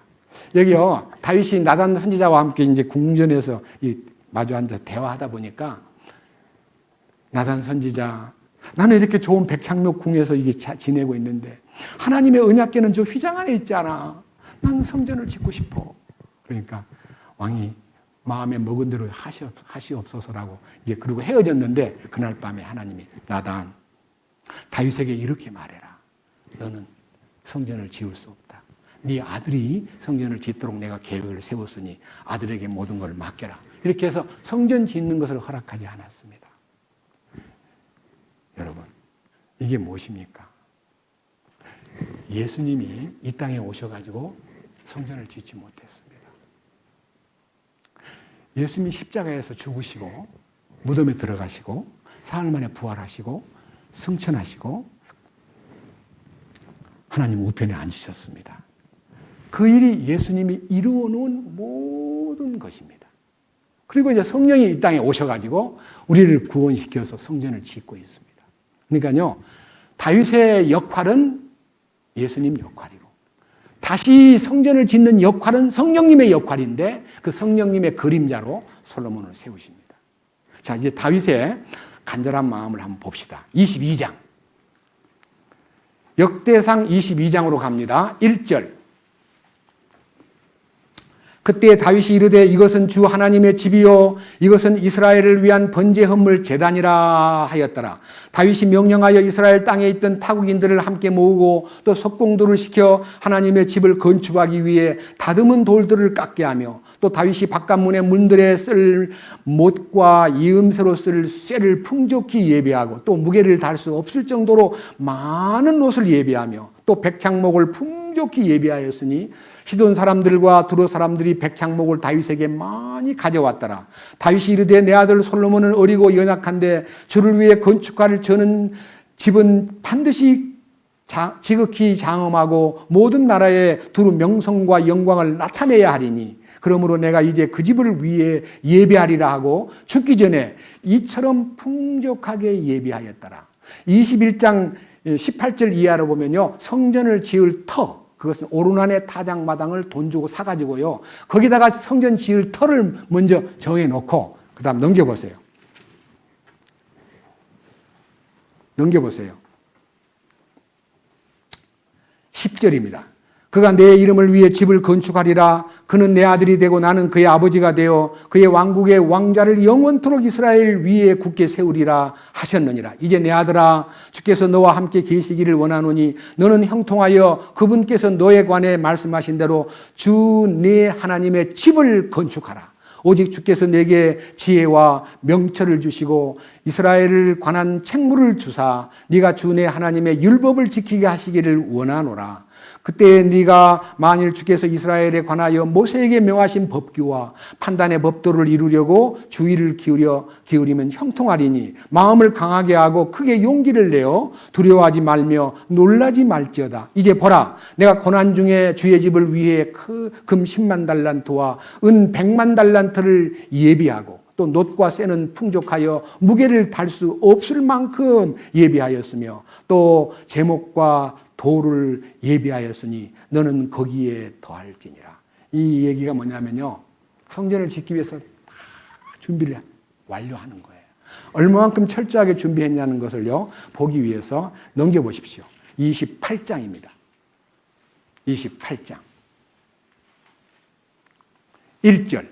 여기요, 다윗이 나단 선지자와 함께 이제 궁전에서 마주 앉아 대화하다 보니까 나단 선지자 나는 이렇게 좋은 백향목 궁에서 이게 지내고 있는데 하나님의 언약궤는 저 휘장 안에 있잖아. 난 성전을 짓고 싶어. 그러니까 왕이 마음에 먹은 대로 하시옵소서라고 이제 그러고 헤어졌는데 그날 밤에 하나님이 나단 다윗에게 이렇게 말해라. 너는 성전을 지을 수 없다. 네 아들이 성전을 짓도록 내가 계획을 세웠으니 아들에게 모든 걸 맡겨라. 이렇게 해서 성전 짓는 것을 허락하지 않았습니다. 여러분, 이게 무엇입니까? 예수님이 이 땅에 오셔가지고 성전을 짓지 못했습니다. 예수님이 십자가에서 죽으시고 무덤에 들어가시고 사흘 만에 부활하시고 승천하시고 하나님 우편에 앉으셨습니다. 그 일이 예수님이 이루어 놓은 모든 것입니다. 그리고 이제 성령이 이 땅에 오셔가지고 우리를 구원시켜서 성전을 짓고 있습니다. 그러니까요, 다윗의 역할은 예수님 역할이고 다시 성전을 짓는 역할은 성령님의 역할인데 그 성령님의 그림자로 솔로몬을 세우십니다. 자, 이제 다윗의 간절한 마음을 한번 봅시다. 22장. 역대상 22장으로 갑니다. 1절. 그때 다윗이 이르되 이것은 주 하나님의 집이요 이것은 이스라엘을 위한 번제 헌물 제단이라 하였더라. 다윗이 명령하여 이스라엘 땅에 있던 타국인들을 함께 모으고 또 석공도를 시켜 하나님의 집을 건축하기 위해 다듬은 돌들을 깎게 하며 또 다윗이 바깥문의 문들에 쓸 못과 이음새로 쓸 쇠를 풍족히 예배하고 또 무게를 달 수 없을 정도로 많은 옷을 예배하며 또 백향목을 풍족히 예배하였으니 시돈 사람들과 두로 사람들이 백향목을 다윗에게 많이 가져왔더라. 다윗이 이르되 내 아들 솔로몬은 어리고 연약한데 주를 위해 건축할 저는 집은 반드시 지극히 장엄하고 모든 나라에 두루 명성과 영광을 나타내야 하리니 그러므로 내가 이제 그 집을 위해 예배하리라 하고 죽기 전에 이처럼 풍족하게 예배하였더라. 21장 18절 이하로 보면요, 성전을 지을 터, 그것은 오르난의 타작마당을 돈 주고 사가지고요. 거기다가 성전 지을 터를 먼저 정해놓고 그 다음 넘겨보세요. 넘겨보세요. 10절입니다. 그가 내 이름을 위해 집을 건축하리라. 그는 내 아들이 되고 나는 그의 아버지가 되어 그의 왕국의 왕자를 영원토록 이스라엘 위에 굳게 세우리라 하셨느니라. 이제 내 아들아, 주께서 너와 함께 계시기를 원하노니 너는 형통하여 그분께서 너에 관해 말씀하신 대로 주 네 하나님의 집을 건축하라. 오직 주께서 내게 지혜와 명철을 주시고 이스라엘을 관한 책무를 주사 네가 주 내 하나님의 율법을 지키게 하시기를 원하노라. 그때 네가 만일 주께서 이스라엘에 관하여 모세에게 명하신 법규와 판단의 법도를 이루려고 주의를 기울이면 형통하리니 마음을 강하게 하고 크게 용기를 내어 두려워하지 말며 놀라지 말지어다. 이제 보라, 내가 고난 중에 주의 집을 위해 금 10만 달란트와 은 100만 달란트를 예비하고 또 놋과 쇠는 풍족하여 무게를 달 수 없을 만큼 예비하였으며 또 제목과 돌을 예비하였으니 너는 거기에 더할지니라. 이 얘기가 뭐냐면요, 성전을 짓기 위해서 다 준비를 완료하는 거예요. 얼마만큼 철저하게 준비했냐는 것을요 보기 위해서 넘겨보십시오. 28장입니다. 28장 1절.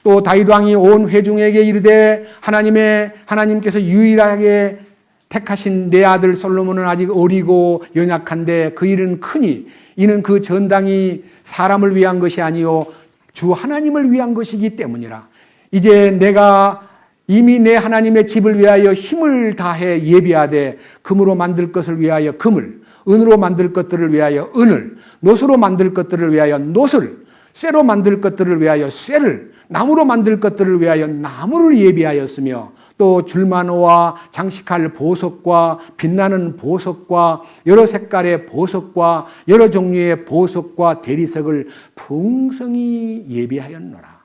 또 다윗 왕이 온 회중에게 이르되 하나님께서 유일하게 택하신 내 아들 솔로몬은 아직 어리고 연약한데 그 일은 크니 이는 그 전당이 사람을 위한 것이 아니요 주 하나님을 위한 것이기 때문이라. 이제 내가 이미 내 하나님의 집을 위하여 힘을 다해 예비하되 금으로 만들 것을 위하여 금을, 은으로 만들 것들을 위하여 은을, 놋으로 만들 것들을 위하여 놋을, 쇠로 만들 것들을 위하여 쇠를, 나무로 만들 것들을 위하여 나무를 예비하였으며 또 줄마노와 장식할 보석과 빛나는 보석과 여러 색깔의 보석과 여러 종류의 보석과 대리석을 풍성히 예비하였노라.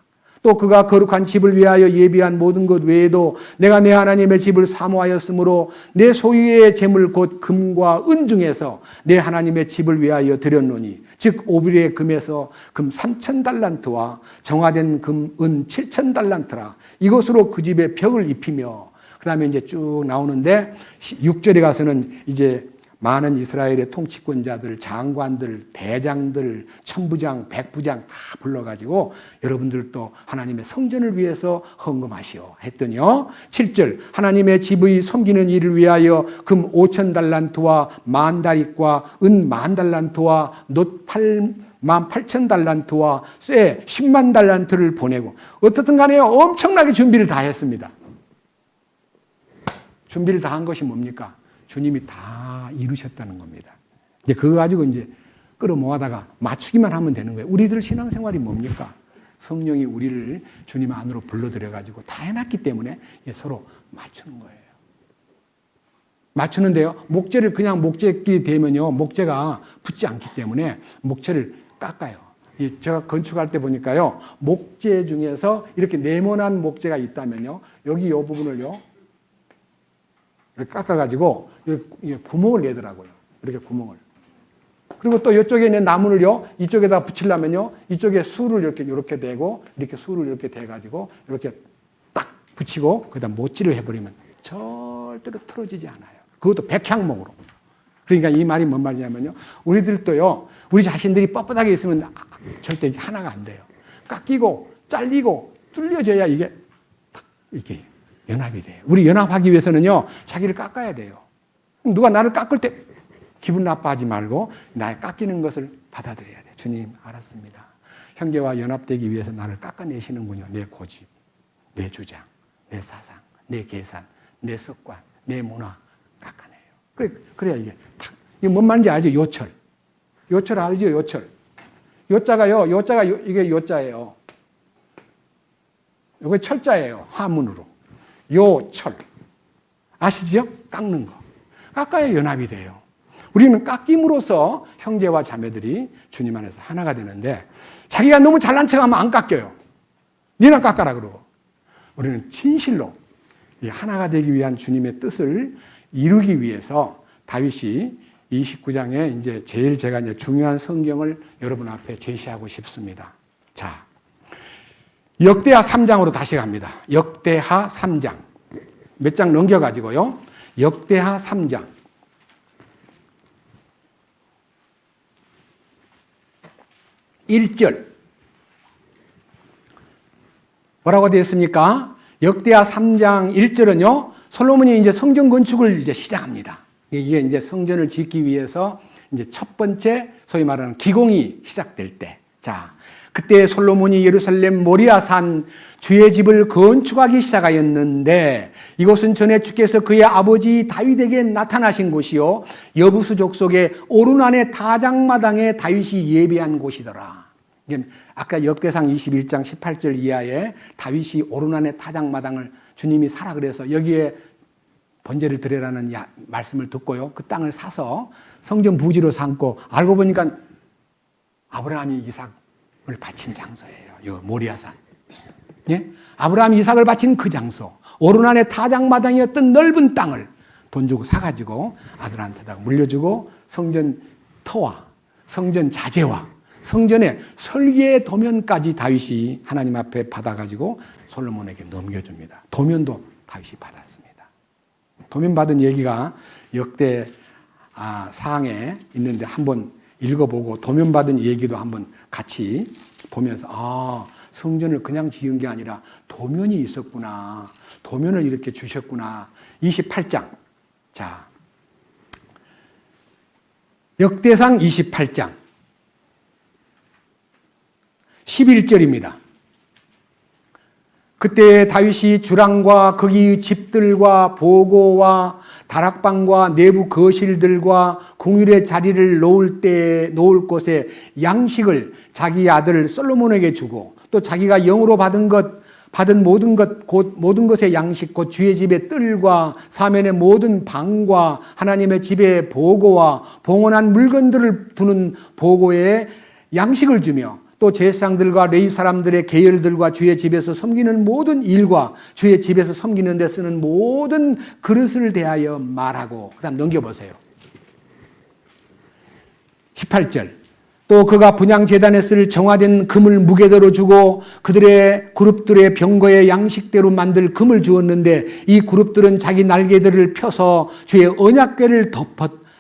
또 그가 거룩한 집을 위하여 예비한 모든 것 외에도 내가 내 하나님의 집을 사모하였으므로 내 소유의 재물 곧 금과 은 중에서 내 하나님의 집을 위하여 드렸노니 즉 오빌의 금에서 금 3,000달란트와 정화된 금, 은 7,000달란트라. 이것으로 그 집에 벽을 입히며 그 다음에 이제 쭉 나오는데 6절에 가서는 이제 많은 이스라엘의 통치권자들, 장관들, 대장들, 천부장, 백부장 다 불러가지고 여러분들도 하나님의 성전을 위해서 헌금하시오 했더니요. 7절 하나님의 집의 섬기는 일을 위하여 금 5,000달란트와 만다릭과 은 10,000달란트와 놋 18,000달란트와 쇠 10만 달란트를 보내고 어떻든 간에 엄청나게 준비를 다 했습니다. 준비를 다 한 것이 뭡니까? 주님이 다 이루셨다는 겁니다. 이제 그거 가지고 이제 끌어모아다가 맞추기만 하면 되는 거예요. 우리들 신앙생활이 뭡니까? 성령이 우리를 주님 안으로 불러들여가지고 다 해놨기 때문에 서로 맞추는 거예요. 맞추는데요. 목재를 그냥 목재끼리 대면요. 목재가 붙지 않기 때문에 목재를 깎아요. 제가 건축할 때 보니까요. 목재 중에서 이렇게 네모난 목재가 있다면요. 여기 이 부분을요. 이렇게 깎아가지고 이렇게 구멍을 내더라고요. 이렇게 구멍을. 그리고 또 이쪽에 있는 나무를요, 이쪽에다 붙이려면요, 이쪽에 수를 이렇게 대고, 이렇게 수를 이렇게 대가지고, 이렇게 딱 붙이고, 거기다 못질을 해버리면 절대로 틀어지지 않아요. 그것도 백향목으로. 그러니까 이 말이 뭔 말이냐면요, 우리들도요, 우리 자신들이 뻣뻣하게 있으면 절대 하나가 안 돼요. 깎이고, 잘리고, 뚫려져야 이게 연합이 돼요. 우리 연합하기 위해서는요, 자기를 깎아야 돼요. 누가 나를 깎을 때 기분 나빠하지 말고 나의 깎이는 것을 받아들여야 돼요. 주님, 알았습니다. 형제와 연합되기 위해서 나를 깎아내시는군요. 내 고집, 내 주장, 내 사상, 내 계산, 내 습관, 내 문화 깎아내요. 그래야 이게 탁. 이게 뭔 말인지 알죠? 요철. 요철 알죠? 요철. 요자가요, 이게 요자예요. 이게 철자예요. 하문으로. 요철. 아시죠? 깎는 거. 깎아야 연합이 돼요. 우리는 깎임으로써 형제와 자매들이 주님 안에서 하나가 되는데 자기가 너무 잘난 척하면 안 깎여요. 니나 깎아라 그러고. 우리는 진실로 이 하나가 되기 위한 주님의 뜻을 이루기 위해서 다윗이 29장에 이제 제일 제가 이제 중요한 성경을 여러분 앞에 제시하고 싶습니다. 자, 역대하 3장으로 다시 갑니다. 역대하 3장. 몇 장 넘겨가지고요. 역대하 3장. 1절. 뭐라고 되어 있습니까? 역대하 3장 1절은요, 솔로몬이 이제 성전 건축을 이제 시작합니다. 이게 이제 성전을 짓기 위해서 이제 첫 번째 소위 말하는 기공이 시작될 때. 자, 그때 솔로몬이 예루살렘 모리아산 주의 집을 건축하기 시작하였는데 이곳은 전에 주께서 그의 아버지 다윗에게 나타나신 곳이요 여부수 족속의 오르난의 타작마당에 다윗이 예비한 곳이더라. 아까 역대상 21장 18절 이하에 다윗이 오르난의 타작마당을 주님이 사라 그래서 여기에 번제를 드리라는 말씀을 듣고요. 그 땅을 사서 성전 부지로 삼고 알고 보니까 아브라함이 이삭을 바친 장소예요. 요 모리아산. 예? 아브라함이 이삭을 바친 그 장소. 오르난의 타작마당이었던 넓은 땅을 돈 주고 사가지고 아들한테다가 물려주고 성전 터와 성전 자재와 성전의 설계 도면까지 다윗이 하나님 앞에 받아가지고 솔로몬에게 넘겨줍니다. 도면도 다윗이 받았습니다. 도면 받은 얘기가 역대 사항에 있는데 한번 읽어보고 도면 받은 얘기도 한번 같이 보면서 성전을 그냥 지은 게 아니라 도면이 있었구나. 도면을 이렇게 주셨구나. 28장. 자, 역대상 28장 11절입니다. 그때 다윗이 주랑과 거기 집들과 보고와 다락방과 내부 거실들과 궁율의 자리를 놓을 곳에 양식을 자기 아들 솔로몬에게 주고 또 자기가 영으로 받은 모든 것, 곧 모든 것의 양식, 곧 주의 집의 뜰과 사면의 모든 방과 하나님의 집의 보고와 봉헌한 물건들을 두는 보고에 양식을 주며 또 제사장들과 레위 사람들의 계열들과 주의 집에서 섬기는 모든 일과 주의 집에서 섬기는 데 쓰는 모든 그릇을 대하여 말하고 그 다음 넘겨보세요. 18절 또 그가 분향제단에 쓸 정화된 금을 무게대로 주고 그들의 그룹들의 병거의 양식대로 만들 금을 주었는데 이 그룹들은 자기 날개들을 펴서 주의 언약궤를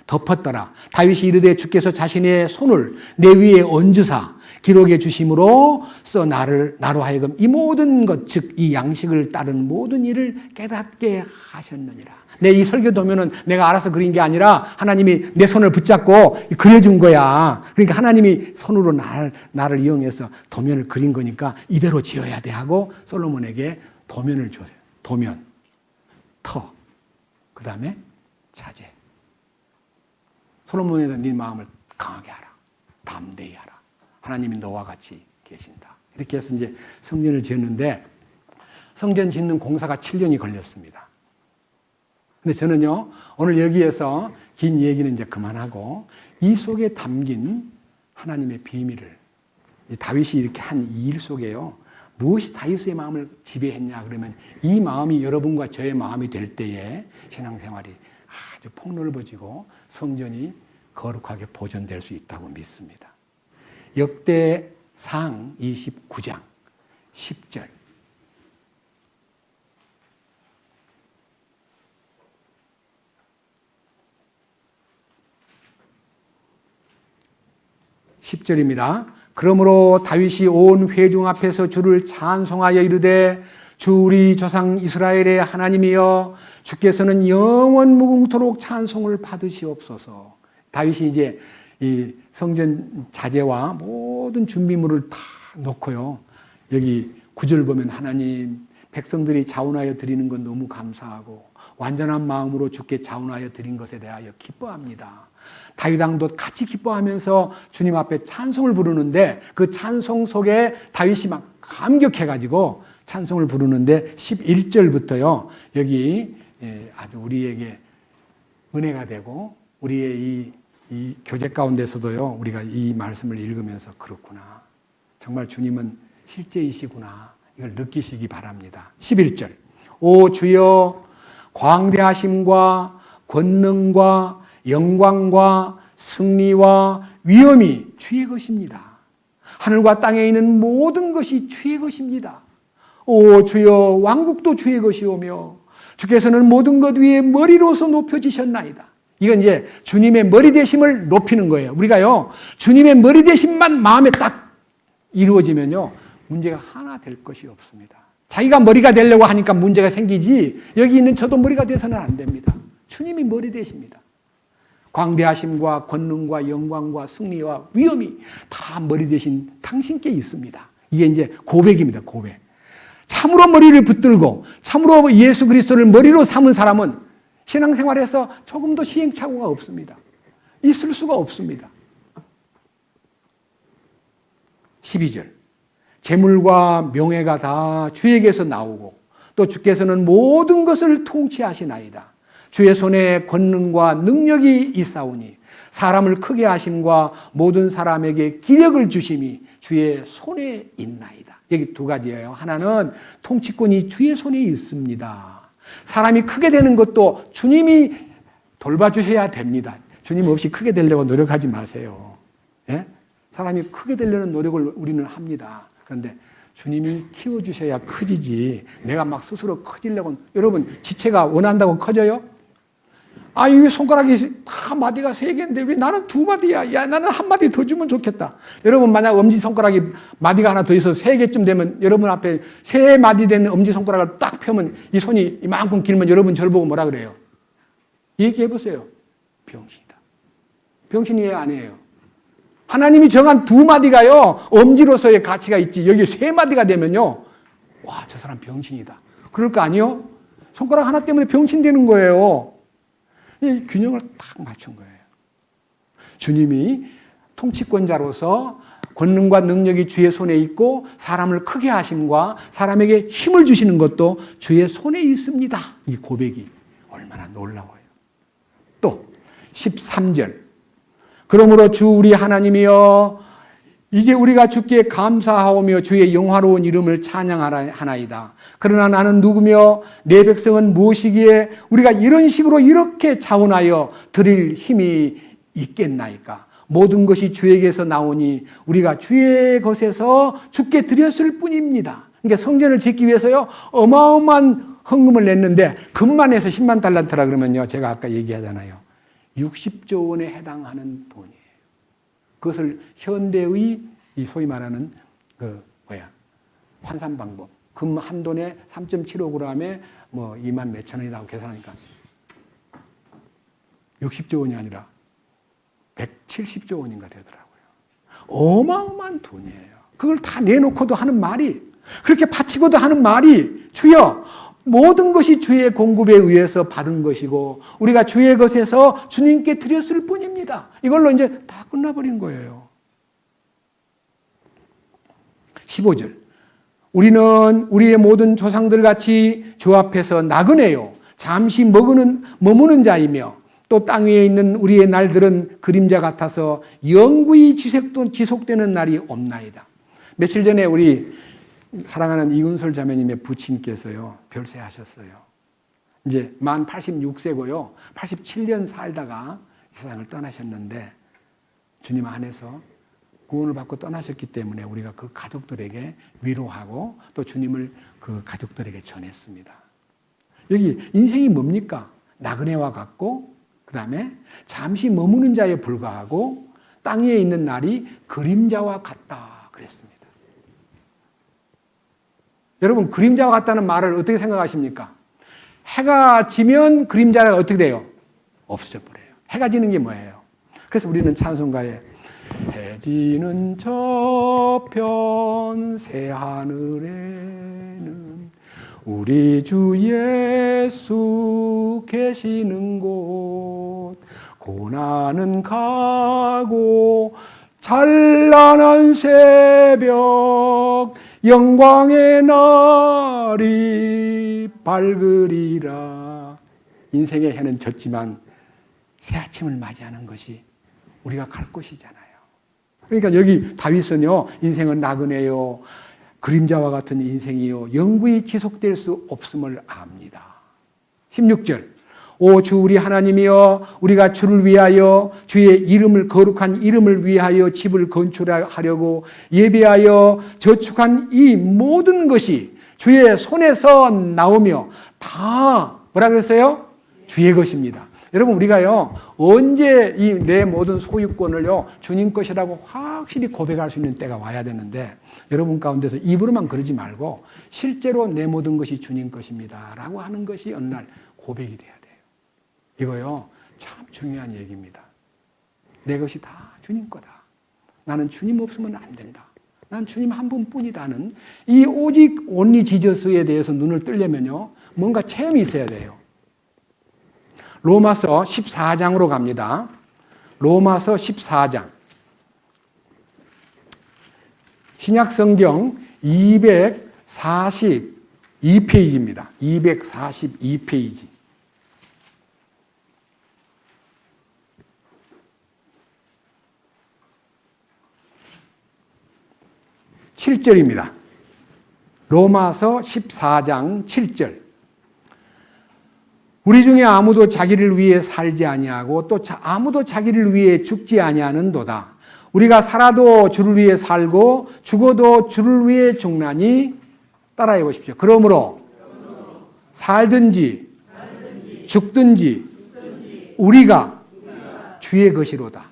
덮었더라. 다윗이 이르되 주께서 자신의 손을 내 위에 얹으사 기록해 주심으로써 나로 하여금 이 모든 것, 즉 이 양식을 따른 모든 일을 깨닫게 하셨느니라. 내 이 설교 도면은 내가 알아서 그린 게 아니라 하나님이 내 손을 붙잡고 그려준 거야. 그러니까 하나님이 손으로 나를 이용해서 도면을 그린 거니까 이대로 지어야 돼 하고 솔로몬에게 도면을 주세요. 도면, 터, 그 다음에 자재. 솔로몬에게 네 마음을 강하게 하라. 담대히 하라. 하나님이 너와 같이 계신다. 이렇게 해서 이제 성전을 지었는데 성전 짓는 공사가 7년이 걸렸습니다. 근데 저는요, 오늘 여기에서 긴 얘기는 이제 그만하고 이 속에 담긴 하나님의 비밀을 다윗이 이렇게 한 이 일 속에요. 무엇이 다윗의 마음을 지배했냐 그러면 이 마음이 여러분과 저의 마음이 될 때에 신앙생활이 아주 폭넓어지고 성전이 거룩하게 보존될 수 있다고 믿습니다. 역대상 29장 10절 그러므로 다윗이 온 회중 앞에서 주를 찬송하여 이르되 주 우리 조상 이스라엘의 하나님이여 주께서는 영원 무궁토록 찬송을 받으시옵소서. 다윗이 이제 이 성전 자재와 모든 준비물을 다 놓고요. 여기 9절 보면 하나님 백성들이 자원하여 드리는 건 너무 감사하고 완전한 마음으로 주께 자원하여 드린 것에 대하여 기뻐합니다. 다윗 왕도 같이 기뻐하면서 주님 앞에 찬송을 부르는데 그 찬송 속에 다윗이 막 감격해가지고 찬송을 부르는데 11절부터요. 여기 아주 우리에게 은혜가 되고 우리의 이 교제 가운데서도요. 우리가 이 말씀을 읽으면서 그렇구나. 정말 주님은 실제이시구나. 이걸 느끼시기 바랍니다. 11절 오 주여 광대하심과 권능과 영광과 승리와 위엄이 주의 것입니다. 하늘과 땅에 있는 모든 것이 주의 것입니다. 오 주여, 왕국도 주의 것이오며 주께서는 모든 것 위에 머리로서 높여지셨나이다. 이건 이제 주님의 머리 되심을 높이는 거예요. 우리가요, 주님의 머리 되심만 마음에 딱 이루어지면요, 문제가 하나 될 것이 없습니다. 자기가 머리가 되려고 하니까 문제가 생기지, 여기 있는 저도 머리가 돼서는 안 됩니다. 주님이 머리 되십니다. 광대하심과 권능과 영광과 승리와 위엄이 다 머리 되신 당신께 있습니다. 이게 이제 고백입니다. 고백. 참으로 머리를 붙들고 참으로 예수 그리스도를 머리로 삼은 사람은 신앙생활에서 조금도 시행착오가 없습니다. 있을 수가 없습니다. 12절. 재물과 명예가 다 주에게서 나오고 또 주께서는 모든 것을 통치하시나이다. 주의 손에 권능과 능력이 있사오니 사람을 크게 하심과 모든 사람에게 기력을 주심이 주의 손에 있나이다. 여기 두 가지예요. 하나는 통치권이 주의 손에 있습니다. 사람이 크게 되는 것도 주님이 돌봐주셔야 됩니다. 주님 없이 크게 되려고 노력하지 마세요. 예? 사람이 크게 되려는 노력을 우리는 합니다. 그런데 주님이 키워주셔야 커지지, 내가 막 스스로 커지려고. 여러분, 지체가 원한다고 커져요? 아, 이 손가락이 다 마디가 3개인데 왜 나는 2마디야? 야, 나는 1마디 더 주면 좋겠다. 여러분, 만약 엄지손가락이 마디가 하나 더 있어서 3개쯤 되면 여러분 앞에 3마디 된 엄지손가락을 딱 펴면 이 손이 이만큼 길면 여러분 저를 보고 뭐라 그래요? 얘기해 보세요. 병신이다. 병신이에요, 아니에요? 하나님이 정한 2마디가요, 엄지로서의 가치가 있지. 여기 3마디가 되면요, 와, 저 사람 병신이다. 그럴 거 아니요? 손가락 하나 때문에 병신 되는 거예요. 이 균형을 딱 맞춘 거예요. 주님이 통치권자로서 권능과 능력이 주의 손에 있고 사람을 크게 하심과 사람에게 힘을 주시는 것도 주의 손에 있습니다. 이 고백이 얼마나 놀라워요. 또 13절. 그러므로 주 우리 하나님이여, 이제 우리가 주께 감사하오며 주의 영화로운 이름을 찬양하나이다. 그러나 나는 누구며 내 백성은 무엇이기에 우리가 이런 식으로 이렇게 자원하여 드릴 힘이 있겠나이까. 모든 것이 주에게서 나오니 우리가 주의 것에서 주께 드렸을 뿐입니다. 그러니까 성전을 짓기 위해서요, 어마어마한 헌금을 냈는데 금만 해서 10만 달란트라 그러면요, 제가 아까 얘기하잖아요, 60조 원에 해당하는 돈이에요. 그것을 현대의 이 소위 말하는 환산 방법, 금 한 돈에 3.75g에 뭐 2만 몇천 원이라고 계산하니까 60조 원이 아니라 170조 원인가 되더라고요. 어마어마한 돈이에요. 그걸 다 내놓고도 하는 말이, 그렇게 바치고도 하는 말이, 주여, 모든 것이 주의 공급에 의해서 받은 것이고 우리가 주의 것에서 주님께 드렸을 뿐입니다. 이걸로 이제 다 끝나버린 거예요. 15절. 우리는 우리의 모든 조상들 같이 주 앞에서 나그네요, 잠시 머무는 자이며 또 땅 위에 있는 우리의 날들은 그림자 같아서 영구히 지속되는 날이 없나이다. 며칠 전에 우리 사랑하는 이은솔 자매님의 부친께서요, 별세하셨어요. 이제 만 86세고요. 87년 살다가 세상을 떠나셨는데 주님 안에서 구원을 받고 떠나셨기 때문에 우리가 그 가족들에게 위로하고 또 주님을 그 가족들에게 전했습니다. 여기 인생이 뭡니까? 나그네와 같고 그 다음에 잠시 머무는 자에 불과하고 땅 위에 있는 날이 그림자와 같다 그랬습니다. 여러분, 그림자와 같다는 말을 어떻게 생각하십니까? 해가 지면 그림자가 어떻게 돼요? 없어져 버려요. 해가 지는 게 뭐예요? 그래서 우리는 찬송가에 해 지는 저편 새하늘에는 우리 주 예수 계시는 곳, 고난은 가고 찬란한 새벽 영광의 날이 밝으리라. 인생의 해는 졌지만 새 아침을 맞이하는 것이 우리가 갈 곳이잖아요. 그러니까 여기 다윗은요, 인생은 나그네요, 그림자와 같은 인생이요, 영구히 지속될 수 없음을 압니다. 16절. 오 주 우리 하나님이여, 우리가 주를 위하여 주의 이름을, 거룩한 이름을 위하여 집을 건축하려고 예배하여 저축한 이 모든 것이 주의 손에서 나오며 다 뭐라 그랬어요? 주의 것입니다. 여러분, 우리가요, 언제 이 내 모든 소유권을요, 주님 것이라고 확실히 고백할 수 있는 때가 와야 되는데, 여러분 가운데서 입으로만 그러지 말고 실제로 내 모든 것이 주님 것입니다 라고 하는 것이 어느 날 고백이 돼야 돼요. 이거요, 참 중요한 얘기입니다. 내 것이 다 주님 거다. 나는 주님 없으면 안 된다. 난 주님 한 분뿐이라는 이 오직 온리 지저스에 대해서 눈을 뜨려면요, 뭔가 체험이 있어야 돼요. 로마서 14장으로 갑니다. 로마서 14장. 신약성경 242페이지입니다. 242페이지. 7절입니다. 로마서 14장 7절. 우리 중에 아무도 자기를 위해 살지 아니하고 또 아무도 자기를 위해 죽지 아니하는도다. 우리가 살아도 주를 위해 살고 죽어도 주를 위해 죽나니, 따라해 보십시오. 그러므로 살든지 죽든지 우리가 주의 것이로다.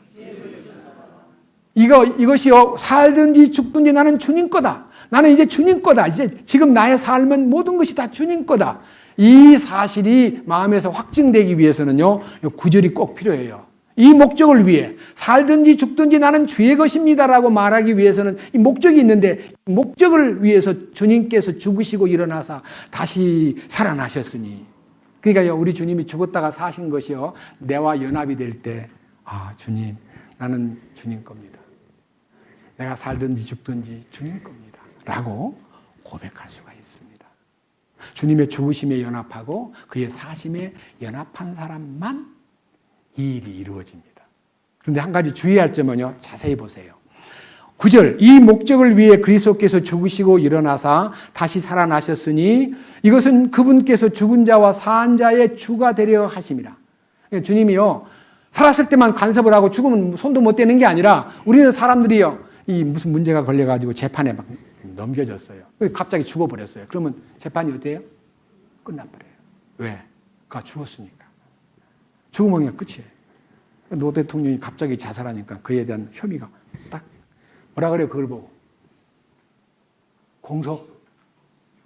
이것이요, 살든지 죽든지 나는 주님 거다. 나는 이제 주님 거다. 이제 지금 나의 삶은 모든 것이 다 주님 거다. 이 사실이 마음에서 확증되기 위해서는요, 구절이 꼭 필요해요. 이 목적을 위해 살든지 죽든지 나는 주의 것입니다라고 말하기 위해서는 이 목적이 있는데, 목적을 위해서 주님께서 죽으시고 일어나사 다시 살아나셨으니, 그러니까요, 우리 주님이 죽었다가 사신 것이요, 내와 연합이 될 때, 아, 주님, 나는 주님 겁니다. 내가 살든지 죽든지 주님 겁니다 라고 고백할 수가 있습니다. 주님의 죽으심에 연합하고 그의 사심에 연합한 사람만 이 일이 이루어집니다. 그런데 한 가지 주의할 점은요, 자세히 보세요. 9절, 이 목적을 위해 그리스도께서 죽으시고 일어나사 다시 살아나셨으니 이것은 그분께서 죽은 자와 산 자의 주가 되려 하심이라. 그러니까 주님이요, 살았을 때만 간섭을 하고 죽으면 손도 못 대는 게 아니라, 우리는 사람들이요, 이 무슨 문제가 걸려가지고 재판에 막 넘겨졌어요. 갑자기 죽어버렸어요. 그러면 재판이 어때요? 끝나버려요. 왜? 그가 죽었으니까. 죽으면 그냥 끝이에요. 노 대통령이 갑자기 자살하니까 그에 대한 혐의가 딱, 뭐라 그래요? 그걸 보고.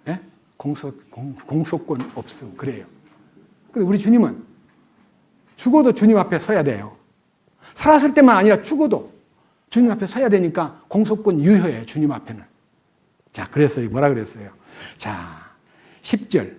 예? 공소권 없음. 그래요. 근데 우리 주님은 죽어도 주님 앞에 서야 돼요. 살았을 때만 아니라 죽어도 주님 앞에 서야 되니까 공소권 유효해요, 주님 앞에는. 자, 그랬어요. 뭐라 그랬어요? 자, 10절.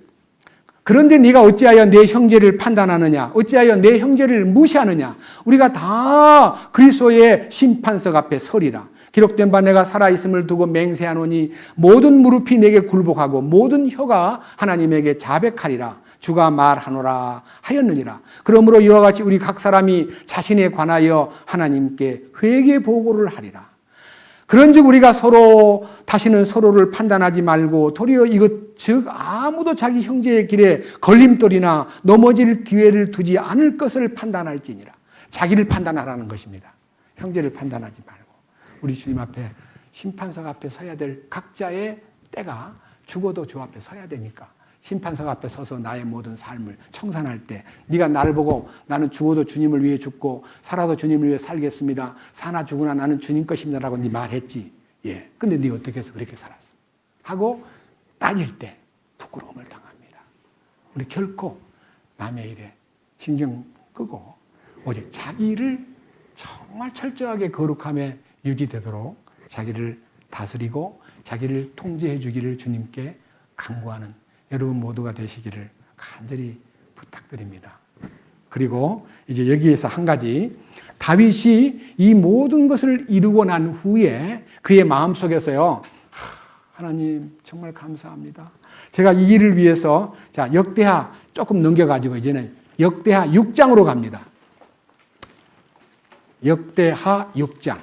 그런데 네가 어찌하여 내 형제를 판단하느냐? 어찌하여 내 형제를 무시하느냐? 우리가 다 그리스도의 심판석 앞에 서리라. 기록된 바 내가 살아있음을 두고 맹세하노니 모든 무릎이 내게 굴복하고 모든 혀가 하나님에게 자백하리라. 주가 말하노라 하였느니라. 그러므로 이와 같이 우리 각 사람이 자신에 관하여 하나님께 회개 보고를 하리라. 그런즉 우리가 서로 다시는 서로를 판단하지 말고 도리어 이것 즉 아무도 자기 형제의 길에 걸림돌이나 넘어질 기회를 두지 않을 것을 판단할지니라. 자기를 판단하라는 것입니다. 형제를 판단하지 말고 우리 주님 앞에 심판석 앞에 서야 될 각자의 때가 죽어도 주 앞에 서야 되니까 심판석 앞에 서서 나의 모든 삶을 청산할 때 네가 나를 보고 나는 죽어도 주님을 위해 죽고 살아도 주님을 위해 살겠습니다. 사나 죽으나 나는 주님 것입니다라고 네 말했지. 예. 근데 네 어떻게 해서 그렇게 살았어? 하고 따질 때 부끄러움을 당합니다. 우리 결코 남의 일에 신경 끄고 오직 자기를 정말 철저하게 거룩함에 유지되도록 자기를 다스리고 자기를 통제해 주기를 주님께 간구하는 여러분 모두가 되시기를 간절히 부탁드립니다. 그리고 이제 여기에서 한 가지, 다윗이 이 모든 것을 이루고 난 후에 그의 마음속에서요, 하나님 정말 감사합니다. 제가 이 일을 위해서 자 역대하 조금 넘겨가지고 이제는 역대하 6장으로 갑니다. 역대하 6장.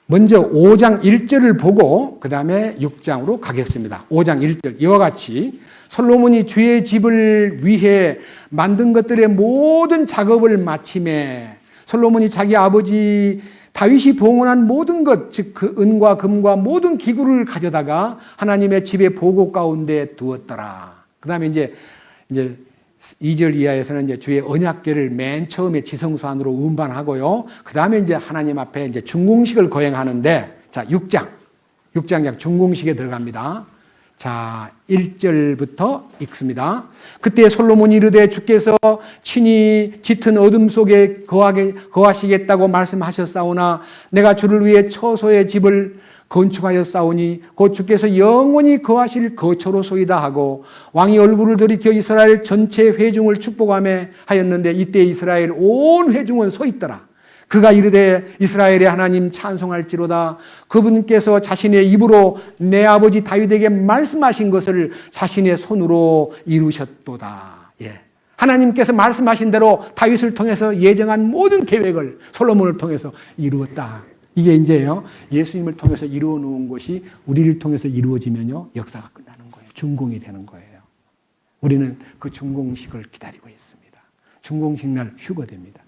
먼저 5장 1절을 보고 그 다음에 6장으로 가겠습니다. 5장 1절 이와 같이 솔로몬이 주의 집을 위해 만든 것들의 모든 작업을 마침에 솔로몬이 자기 아버지 다윗이 봉헌한 모든 것, 즉 그 은과 금과 모든 기구를 가져다가 하나님의 집의 보고 가운데 두었더라. 그 다음에 이제 2절 이하에서는 이제 주의 언약궤를 맨 처음에 지성소 안으로 운반하고요. 그 다음에 이제 하나님 앞에 이제 중공식을 거행하는데, 자, 6장 중공식에 들어갑니다. 자, 1절부터 읽습니다. 그때 솔로몬이 이르되 주께서 친히 짙은 어둠 속에 거하시겠다고 말씀하셨사오나 내가 주를 위해 처소의 집을 건축하였사오니 곧 주께서 영원히 거하실 거처로소이다 하고 왕이 얼굴을 돌이켜 이스라엘 전체 회중을 축복하며 하였는데 이때 이스라엘 온 회중은 서 있더라. 그가 이르되 이스라엘의 하나님 찬송할지로다. 그분께서 자신의 입으로 내 아버지 다윗에게 말씀하신 것을 자신의 손으로 이루셨도다. 예. 하나님께서 말씀하신 대로 다윗을 통해서 예정한 모든 계획을 솔로몬을 통해서 이루었다. 이게 이제요, 예수님을 통해서 이루어 놓은 것이 우리를 통해서 이루어지면요, 역사가 끝나는 거예요. 준공이 되는 거예요. 우리는 그 준공식을 기다리고 있습니다. 준공식 날 휴거됩니다.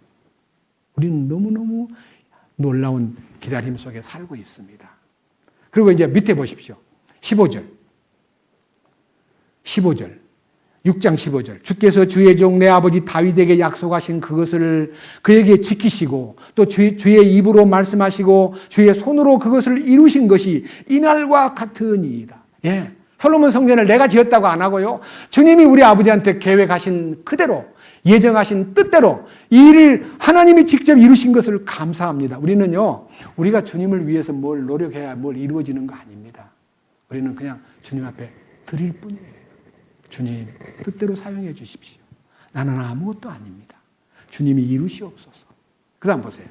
우리는 너무너무 놀라운 기다림 속에 살고 있습니다. 그리고 이제 밑에 보십시오. 15절. 6장 15절. 주께서 주의 종 내 아버지 다윗에게 약속하신 그것을 그에게 지키시고 또 주의 입으로 말씀하시고 주의 손으로 그것을 이루신 것이 이날과 같으니이다. 예. 솔로몬 성전을 내가 지었다고 안 하고요. 주님이 우리 아버지한테 계획하신 그대로 예정하신 뜻대로 이 일을 하나님이 직접 이루신 것을 감사합니다. 우리는요, 우리가 주님을 위해서 뭘 노력해야 뭘 이루어지는 거 아닙니다. 우리는 그냥 주님 앞에 드릴 뿐이에요. 주님, 뜻대로 사용해 주십시오. 나는 아무것도 아닙니다. 주님이 이루시옵소서. 그 다음 보세요.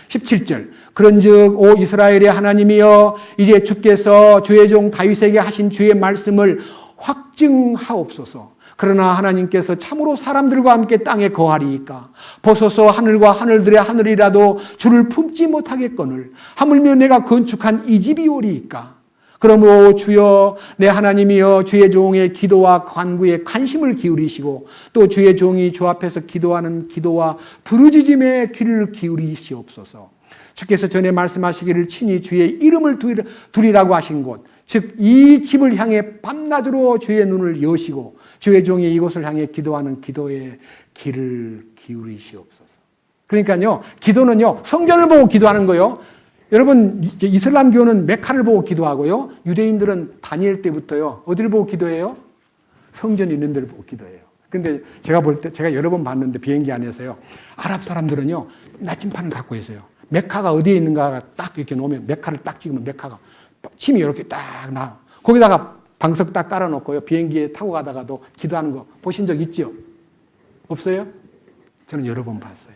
17절. 그런즉 오 이스라엘의 하나님이여 이제 주께서 주의 종 다윗에게 하신 주의 말씀을 확증하옵소서. 그러나 하나님께서 참으로 사람들과 함께 땅에 거하리이까 보소서 하늘과 하늘들의 하늘이라도 주를 품지 못하겠거늘 하물며 내가 건축한 이 집이 오리이까. 그러므로 주여 내 하나님이여 주의 종의 기도와 간구에 관심을 기울이시고 또 주의 종이 주 앞에서 기도하는 기도와 부르짖음에 귀를 기울이시옵소서. 주께서 전에 말씀하시기를 친히 주의 이름을 두리라고 하신 곳 즉 이 집을 향해 밤낮으로 주의 눈을 여시고 주의 종이 이곳을 향해 기도하는 기도에 귀를 기울이시옵소서. 그러니까요, 기도는요, 성전을 보고 기도하는 거예요. 여러분, 이슬람교는 메카를 보고 기도하고요. 유대인들은 다니엘 때부터요. 어디를 보고 기도해요? 성전이 있는 데를 보고 기도해요. 근데 제가 볼 때, 제가 여러 번 봤는데 비행기 안에서요. 아랍 사람들은요. 나침판을 갖고 있어요. 메카가 어디에 있는가 딱 이렇게 놓으면 메카를 딱 찍으면 메카가 침이 이렇게 딱 나. 거기다가 방석 딱 깔아놓고요. 비행기에 타고 가다가도 기도하는 거 보신 적 있죠? 없어요? 저는 여러 번 봤어요.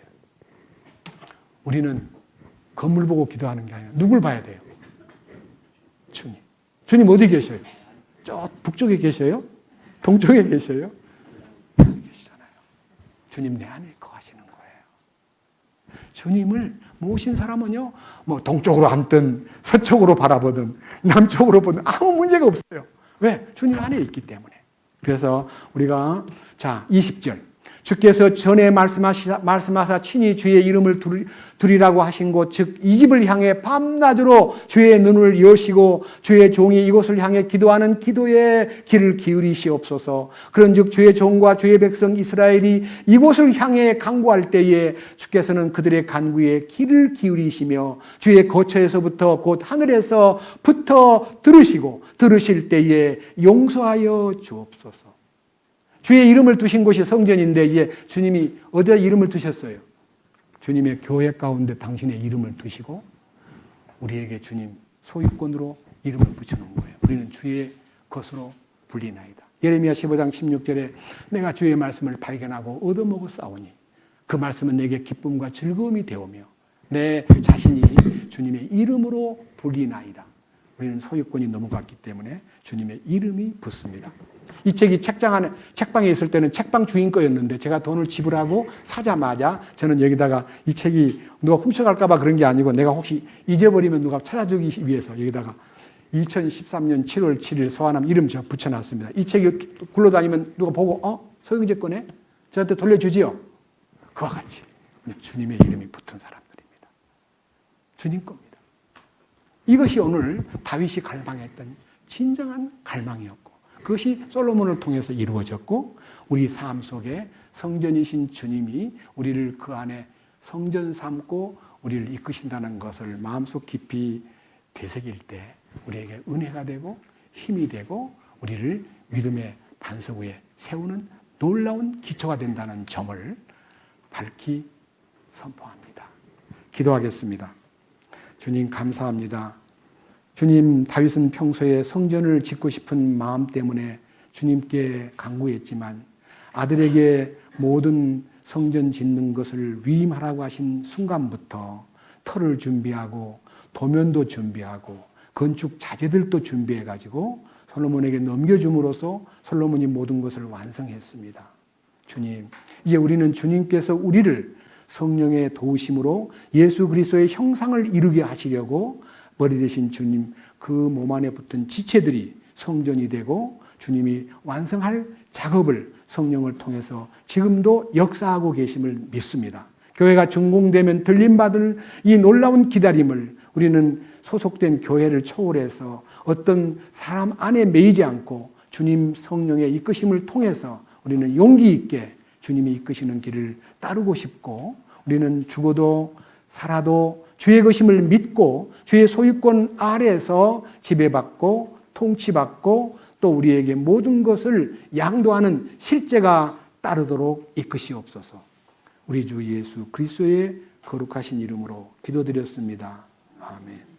우리는 건물 보고 기도하는 게 아니라 누굴 봐야 돼요? 주님. 주님 어디 계셔요? 저 북쪽에 계셔요? 동쪽에 계셔요? 여기 계시잖아요. 주님 내 안에 거하시는 거예요. 주님을 모신 사람은요, 뭐 동쪽으로 앉든 서쪽으로 바라보든 남쪽으로 보든 아무 문제가 없어요. 왜? 주님 안에 있기 때문에. 그래서 우리가 자 20절 주께서 전에 말씀하사 친히 주의 이름을 두리라고 하신 곳 즉 이 집을 향해 밤낮으로 주의 눈을 여시고 주의 종이 이곳을 향해 기도하는 기도에 귀를 기울이시옵소서. 그런즉 주의 종과 주의 백성 이스라엘이 이곳을 향해 간구할 때에 주께서는 그들의 간구에 귀를 기울이시며 주의 거처에서부터 곧 하늘에서부터 들으실 때에 용서하여 주옵소서. 주의 이름을 두신 곳이 성전인데 이제 주님이 어디다 이름을 두셨어요? 주님의 교회 가운데 당신의 이름을 두시고 우리에게 주님 소유권으로 이름을 붙여놓은 거예요. 우리는 주의 것으로 불리나이다. 예레미야 15장 16절에 내가 주의 말씀을 발견하고 얻어먹었사오니 그 말씀은 내게 기쁨과 즐거움이 되오며 내 자신이 주님의 이름으로 불리나이다. 우리는 소유권이 넘어갔기 때문에 주님의 이름이 붙습니다. 이 책이 책방에 있을 때는 책방 주인 거였는데 제가 돈을 지불하고 사자마자 저는 여기다가 이 책이 누가 훔쳐갈까 봐 그런 게 아니고 내가 혹시 잊어버리면 누가 찾아주기 위해서 여기다가 2013년 7월 7일 서한함 이름 저 붙여놨습니다. 이 책이 굴러다니면 누가 보고 서영재 거네? 저한테 돌려주지요? 그와 같이 주님의 이름이 붙은 사람들입니다. 주님 겁니다. 이것이 오늘 다윗이 갈망했던 진정한 갈망이었고 그것이 솔로몬을 통해서 이루어졌고 우리 삶 속에 성전이신 주님이 우리를 그 안에 성전 삼고 우리를 이끄신다는 것을 마음속 깊이 되새길 때 우리에게 은혜가 되고 힘이 되고 우리를 믿음의 반석 위에 세우는 놀라운 기초가 된다는 점을 밝히 선포합니다. 기도하겠습니다. 주님 감사합니다. 주님, 다윗은 평소에 성전을 짓고 싶은 마음 때문에 주님께 간구했지만 아들에게 모든 성전 짓는 것을 위임하라고 하신 순간부터 터를 준비하고 도면도 준비하고 건축 자재들도 준비해가지고 솔로몬에게 넘겨줌으로써 솔로몬이 모든 것을 완성했습니다. 주님, 이제 우리는 주님께서 우리를 성령의 도우심으로 예수 그리스도의 형상을 이루게 하시려고 머리 대신 주님 그 몸 안에 붙은 지체들이 성전이 되고 주님이 완성할 작업을 성령을 통해서 지금도 역사하고 계심을 믿습니다. 교회가 준공되면 들림받을 이 놀라운 기다림을 우리는 소속된 교회를 초월해서 어떤 사람 안에 매이지 않고 주님 성령의 이끄심을 통해서 우리는 용기 있게 주님이 이끄시는 길을 따르고 싶고 우리는 죽어도 살아도 주의 것임을 믿고 주의 소유권 아래에서 지배받고 통치받고 또 우리에게 모든 것을 양도하는 실제가 따르도록 이끄시옵소서. 우리 주 예수 그리스도의 거룩하신 이름으로 기도드렸습니다. 아멘.